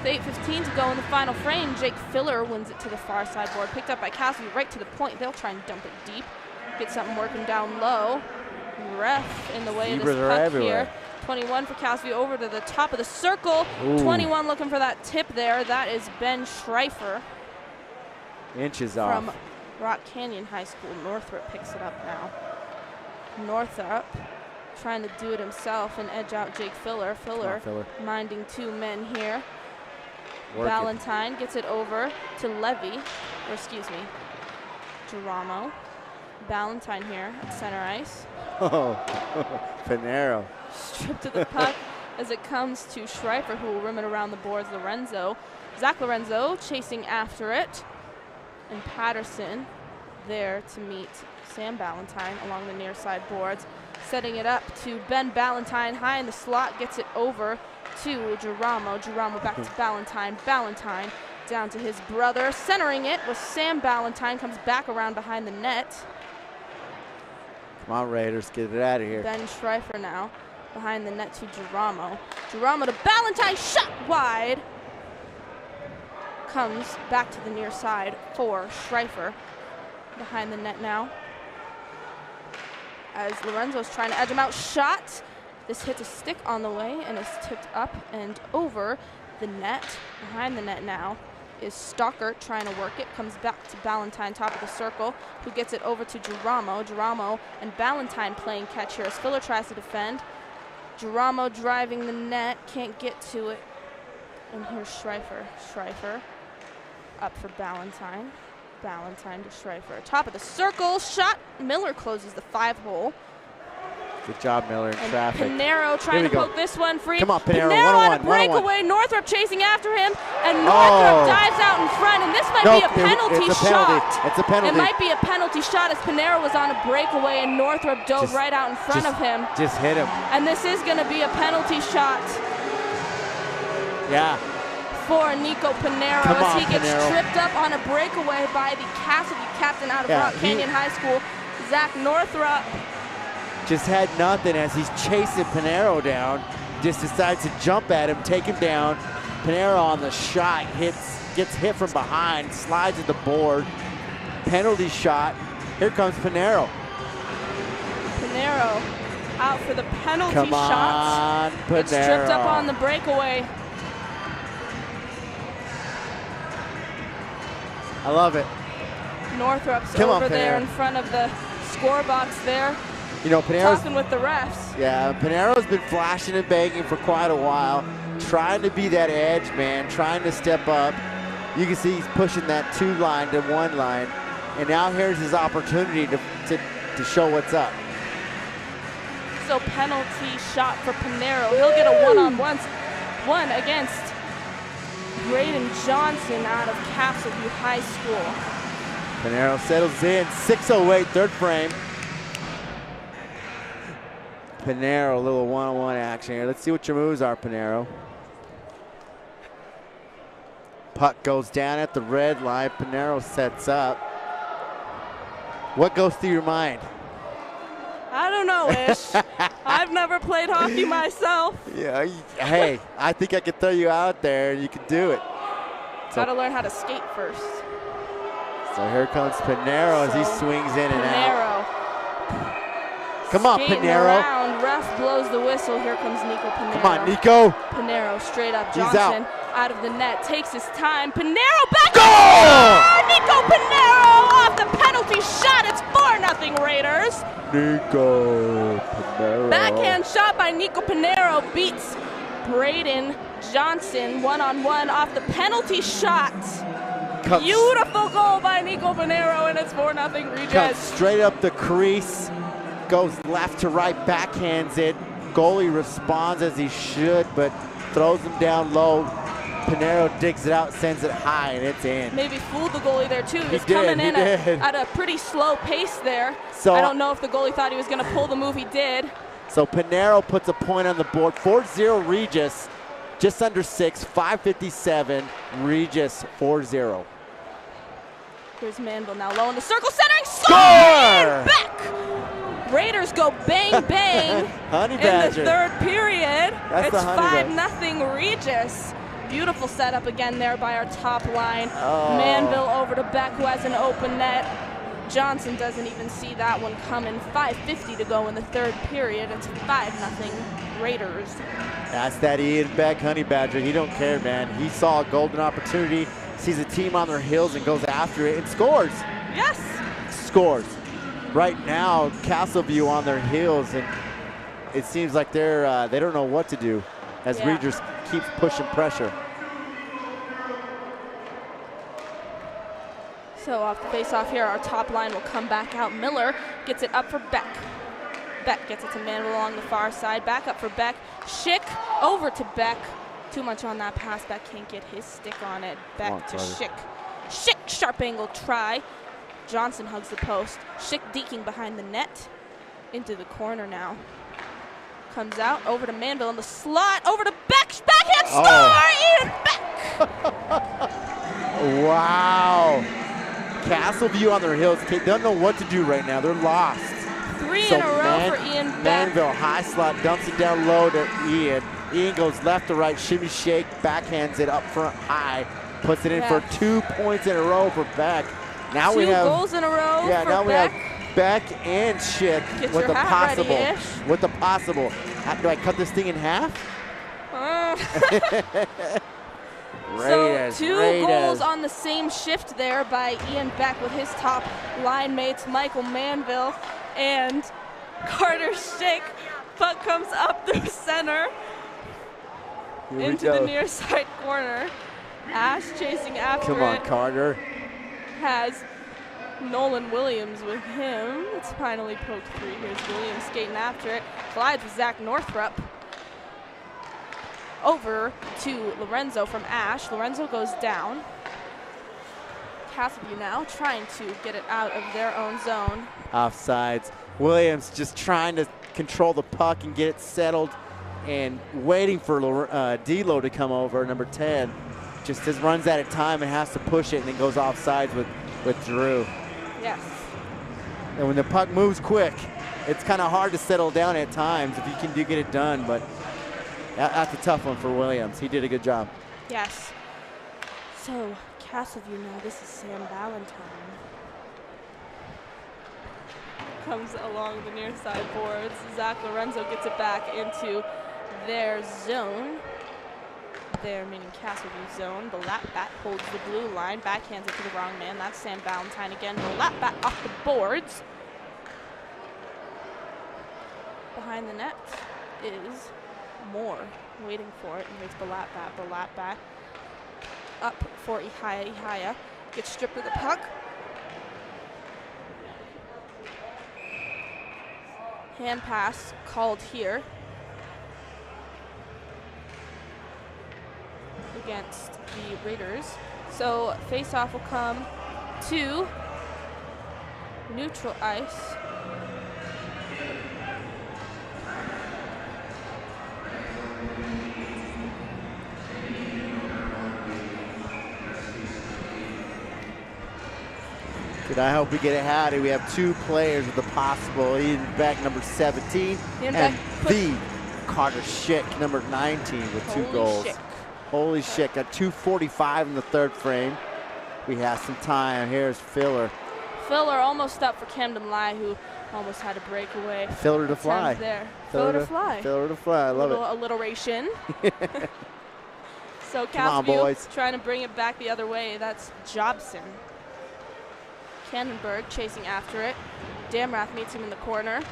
With 8:15 to go in the final frame, Jake Filler wins it to the far side board. Picked up by Castleview right to the point. They'll try and dump it deep. Get something working down low. Ref in the way of this puck here. 21 for Castleview over to the top of the circle. Ooh. 21 looking for that tip there. That is Ben Schreifer. Inches off. From Rock Canyon High School. Northrup picks it up now. Northrup trying to do it himself and edge out Jake Filler. Filler minding two men here. Valentine gets it over to Levy, or excuse me, Geramo. Valentine here at center ice. Oh, Pinero. Stripped to the puck as it comes to Schreifer, who will rim it around the boards. Lorenzo. Zach Lorenzo chasing after it. And Patterson there to meet Sam Valentine along the near side boards. Setting it up to Ben Valentine high in the slot. Gets it over to Geramo. Geramo back to Valentine. Valentine down to his brother. Centering it was Sam Valentine. Comes back around behind the net. Come on, Raiders, get it out of here. Ben Schreifer now behind the net to Geramo. Geramo to Valentine, shot wide. Comes back to the near side for Schreifer. Behind the net now. As Lorenzo's trying to edge him out, shot. This hits a stick on the way and is tipped up and over the net. Behind the net now is Stockert trying to work it. Comes back to Valentine, top of the circle, who gets it over to Geramo. Geramo and Valentine playing catch here as Filler tries to defend. Geramo driving the net, can't get to it. And here's Schreifer. Schreifer up for Valentine. Valentine to Schreifer. Top of the circle, shot. Miller closes the 5-hole. Good job, Miller, in traffic. Pinero trying to poke this one free. Come on, Pinero, Pinero on a breakaway. Northrup chasing after him, and Northrup dives out in front, and this might be a penalty shot. It's a penalty. It might be a penalty shot as Pinero was on a breakaway, and Northrup dove right out in front of him. Just hit him. And this is going to be a penalty shot. Yeah. for Nico Pinero Come as on, he gets Pinero. tripped up on a breakaway by the Castleview captain out of Rock Canyon High School, Zach Northrup. Just had nothing as he's chasing Pinero down. Just decides to jump at him, take him down. Pinero on the shot gets hit from behind, slides at the board. Penalty shot. Here comes Pinero. Pinero out for the penalty Come shot. on, Pinero. Gets tripped up on the breakaway. I love it. Northrup's Come on, over there Pinero. in front of the score box there, You know, Pinero's talking with the refs. Yeah, Pinero's been flashing and banging for quite a while, trying to be that edge man, trying to step up. You can see he's pushing that 2 line to 1 line, and now here's his opportunity to show what's up. So penalty shot for Pinero. He'll get a one against Braden Johnson out of Castleview High School. Pinero settles in, 6:08, third frame. Pinero, a little one-on-one action here. Let's see what your moves are, Pinero. Puck goes down at the red line. Pinero sets up. What goes through your mind? I don't know, Ish. I've never played hockey myself. Yeah, hey, I think I could throw you out there and you could do it. Gotta learn how to skate first. So here comes Pinero as he swings in and out. Pinero. Come on, Skating Pinero. around. Ref blows the whistle. Here comes Nico Pinero. Come on, Nico. Pinero straight up. He's Johnson out. of the net. Takes his time. Pinero back. Goal! Nico Pinero off the penalty shot. It's 4-0 Raiders. Nico Pinero. Backhand shot by Nico Pinero beats Braden Johnson one-on-one off the penalty shot. Beautiful goal by Nico Pinero, and it's 4-0 Comes Regis. straight up the crease, goes left to right, backhands it. Goalie responds as he should, but throws him down low. Pinero digs it out, sends it high, and it's in. Maybe fooled the goalie there too. He was did, coming he in did. at a pretty slow pace there. So I don't know if the goalie thought he was going to pull the move he did. So Pinero puts a point on the board. 4-0 Regis, just under 6, 5:57. Regis 4-0. Here's Manville now low in the circle, centering, Score! and back! Raiders go bang bang Honey in Badger. the third period. That's It's the Honey 5-0 Regis. Beautiful setup again there by our top line. Oh. Manville over to Beck, who has an open net. Johnson doesn't even see that one coming. 5:50 to go in the third period. It's 5-0 Raiders. That's that Ian Beck Honey Badger. He don't care, man. He saw a golden opportunity, sees a team on their heels and goes after it and scores. Yes. Scores. Right now, Castleview on their heels, and it seems like they don't know what to do as Regis keeps pushing pressure. So off the face-off here, our top line will come back out. Miller gets it up for Beck. Beck gets it to Manville along the far side. Back up for Beck. Schick over to Beck. Too much on that pass. Beck can't get his stick on it. Back to Schick. Schick, sharp angle try. Johnson hugs the post. Schick deking behind the net. Into the corner now. Comes out, over to Manville in the slot. Over to Beck. Backhand score! Ian Beck! Wow. Castleview on their heels. They don't know what to do right now. They're lost. Three in a row for Ian Beck. Manville, high slot, dumps it down low to Ian. Ian goes left to right, shimmy shake, backhands it up front high, puts it in for 2 points in a row for Beck. Now we have 2 goals in a row for now Beck. we have Beck and Schick with the possible. With the possible. Do I cut this thing in half? Raiders, so 2 goals on the same shift there by Ian Beck with his top line mates, Michael Manville and Carter Schick. Puck comes up through center into the near side corner. Ash chasing after it. Come on, Carter. Has Nolan Williams with him. It's finally poked free. Here's Williams skating after it. Collides with Zach Northrup. Over to Lorenzo from Ash. Lorenzo goes down. Castleview now trying to get it out of their own zone. Offsides. Williams just trying to control the puck and get it settled and waiting for D'Lo to come over, number 10. just runs out of time and has to push it and then goes off sides with Drew. Yes. And when the puck moves quick, it's kind of hard to settle down at times if you can get it done, but that's a tough one for Williams. He did a good job. Yes. So, Castleview now, this is Sam Valentine. Comes along the near side boards. Zach Lorenzo gets it back into their zone. There, meaning Castleview zone. The lap bat holds the blue line, backhands it to the wrong man. That's Sam Valentine again. The lap bat off the boards. Behind the net is Moore, waiting for it, and there's the lap bat. The lap bat up for Ihaya. Ihaya gets stripped of the puck. Hand pass called here against the Raiders. So face-off will come to neutral ice. Dude, I hope we get ahead. We have 2 players with a possible Ian Beck, number 17, and the Carter Schick, number 19, with 2 goals. Shit. Holy shit, got 2:45 in the 3rd frame. We have some time. Here's Filler. Filler almost up for Camden Lai, who almost had a breakaway. Filler to fly. There. Filler to fly. Filler to fly. I love it. Alliteration. So Come on, boys. Castleview trying to bring it back the other way. That's Jobson. Cannonberg chasing after it. Damrath meets him in the corner.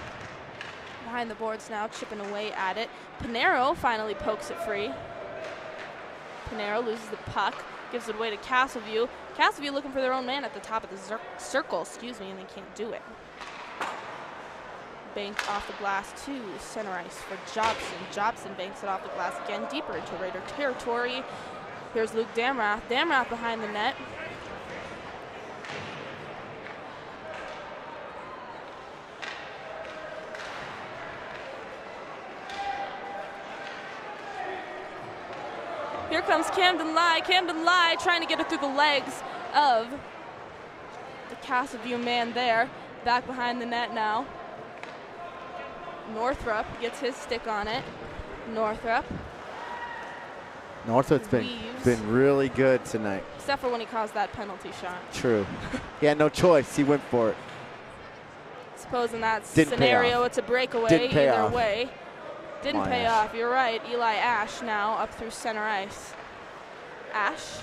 Behind the boards now, chipping away at it. Pinero finally pokes it free. Pinero loses the puck, gives it away to Castleview. Castleview looking for their own man at the top of the circle, and they can't do it. Banked off the glass to center ice for Jobson. Jobson banks it off the glass again, deeper into Raider territory. Here's Luke Damrath. Damrath behind the net. Here comes Camden Lai. Camden Lai trying to get it through the legs of the Castleview man there. Back behind the net now. Northrup gets his stick on it. Northrup's been really good tonight. Except for when he caused that penalty shot. True. He had no choice. He went for it. Suppose in that scenario it's a breakaway either way. Didn't pay off. You're right. Eli Ash now up through center ice. Ash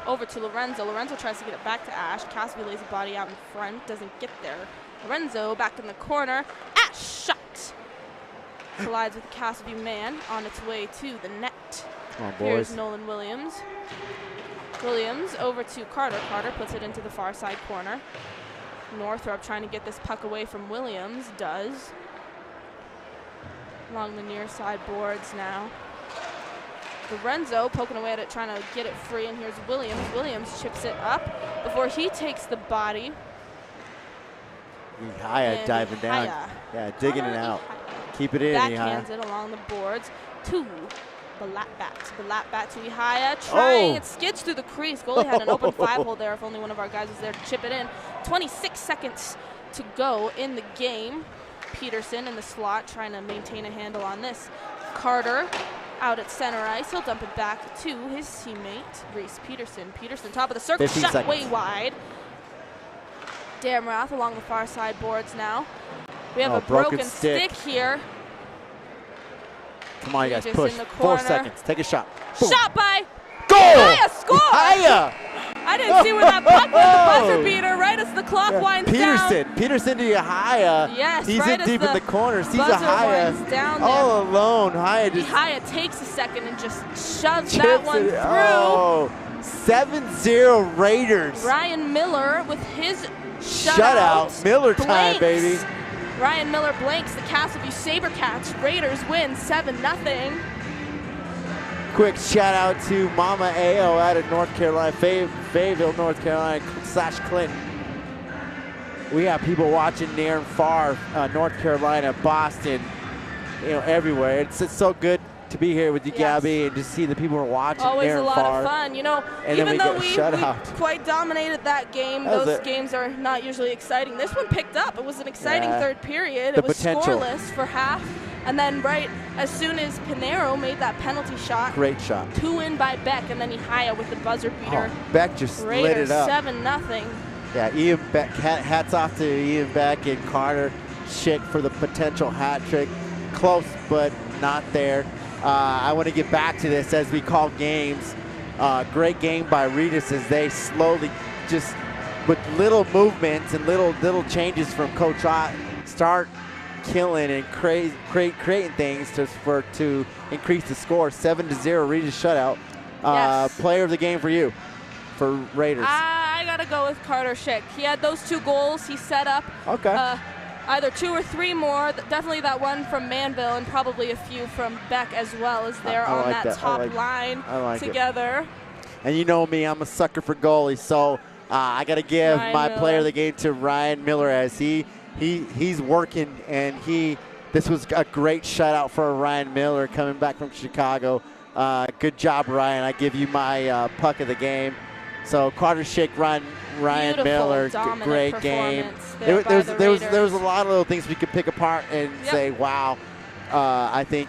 over to Lorenzo. Lorenzo tries to get it back to Ash. Castleview lays the body out in front. Doesn't get there. Lorenzo back in the corner. Ash shot. Collides with the Castleview man on its way to the net. Come on, boys. Here's Nolan Williams. Williams over to Carter. Carter puts it into the far side corner. Northrop trying to get this puck away from Williams. Does. Along the near side boards now. Lorenzo poking away at it, trying to get it free, and here's Williams. Williams chips it up before he takes the body. Ihaya diving down. Yeah, digging it out. Keep it in, Ihaya. Backhands it along the boards to the lap bat. The lap bat to Ihaya. Trying, it skids through the crease. Goalie had an open 5-hole there if only one of our guys was there to chip it in. 26 seconds to go in the game. Peterson in the slot trying to maintain a handle on this. Carter out at center ice. He'll dump it back to his teammate, Reese Peterson. Peterson, top of the circle, shot way wide. Damrath along the far side boards now. We have a broken stick here. Come on, you guys, push. 4 seconds. Take a shot. Boom. Shot by Goal! Ihaya scored! Ihaya! I didn't see where that puck went. The buzzer beater right as the clock winds down. Peterson to Ihaya. Yes, he's right in deep in the corner. Sees Ihaya all alone. Ihaya takes a second and just shoves that one through. Oh, 7-0 Raiders. Ryan Miller with his shutout. Miller time, baby. Ryan Miller blanks the Castleview Sabercats. Raiders win 7-0. Quick shout out to Mama Ao out of North Carolina, Fayetteville, North Carolina, /Clinton. We have people watching near and far, North Carolina, Boston, everywhere. It's so good to be here with you, Yes. Gabby, and just see the people who are watching Always near a and lot far. of fun. You know, And then even we though get we shut out. quite dominated that game, That was those it. games are not usually exciting. This one picked up. It was an exciting Yeah. third period. The It was potential. scoreless for half. And then right as soon as Pinero made that penalty shot, Great shot. 2 in by Beck, and then Ihaya with the buzzer beater. Oh, Beck just lit Raiders it up. 7-0. Yeah, Ian Beck, hats off to Ian Beck and Carter Schick for the potential hat trick. Close, but not there. I want to get back to this as we call games. Great game by Regis as they slowly, just with little movements and little changes from Coach Ott, start killing and creating things to increase the score. 7-0 Regis shutout. Yes. Player of the game for you, for Raiders. I got to go with Carter Schick. He had those 2 goals. He set up either 2 or 3 more. Definitely that one from Manville and probably a few from Beck as well, as they're I on like that that. top I like it. together. And you know me, I'm a sucker for goalies, so I got to give Ryan my Miller. player of the game to Ryan Miller as he's working, and this was a great shutout for Ryan Miller coming back from Chicago. Good job, Ryan. I give you my puck of the game. So Carter Schick, Ryan Beautiful, Miller, dominant great game. performance there by the There was Raiders. a lot of little things we could pick apart and Yep. say, wow. I think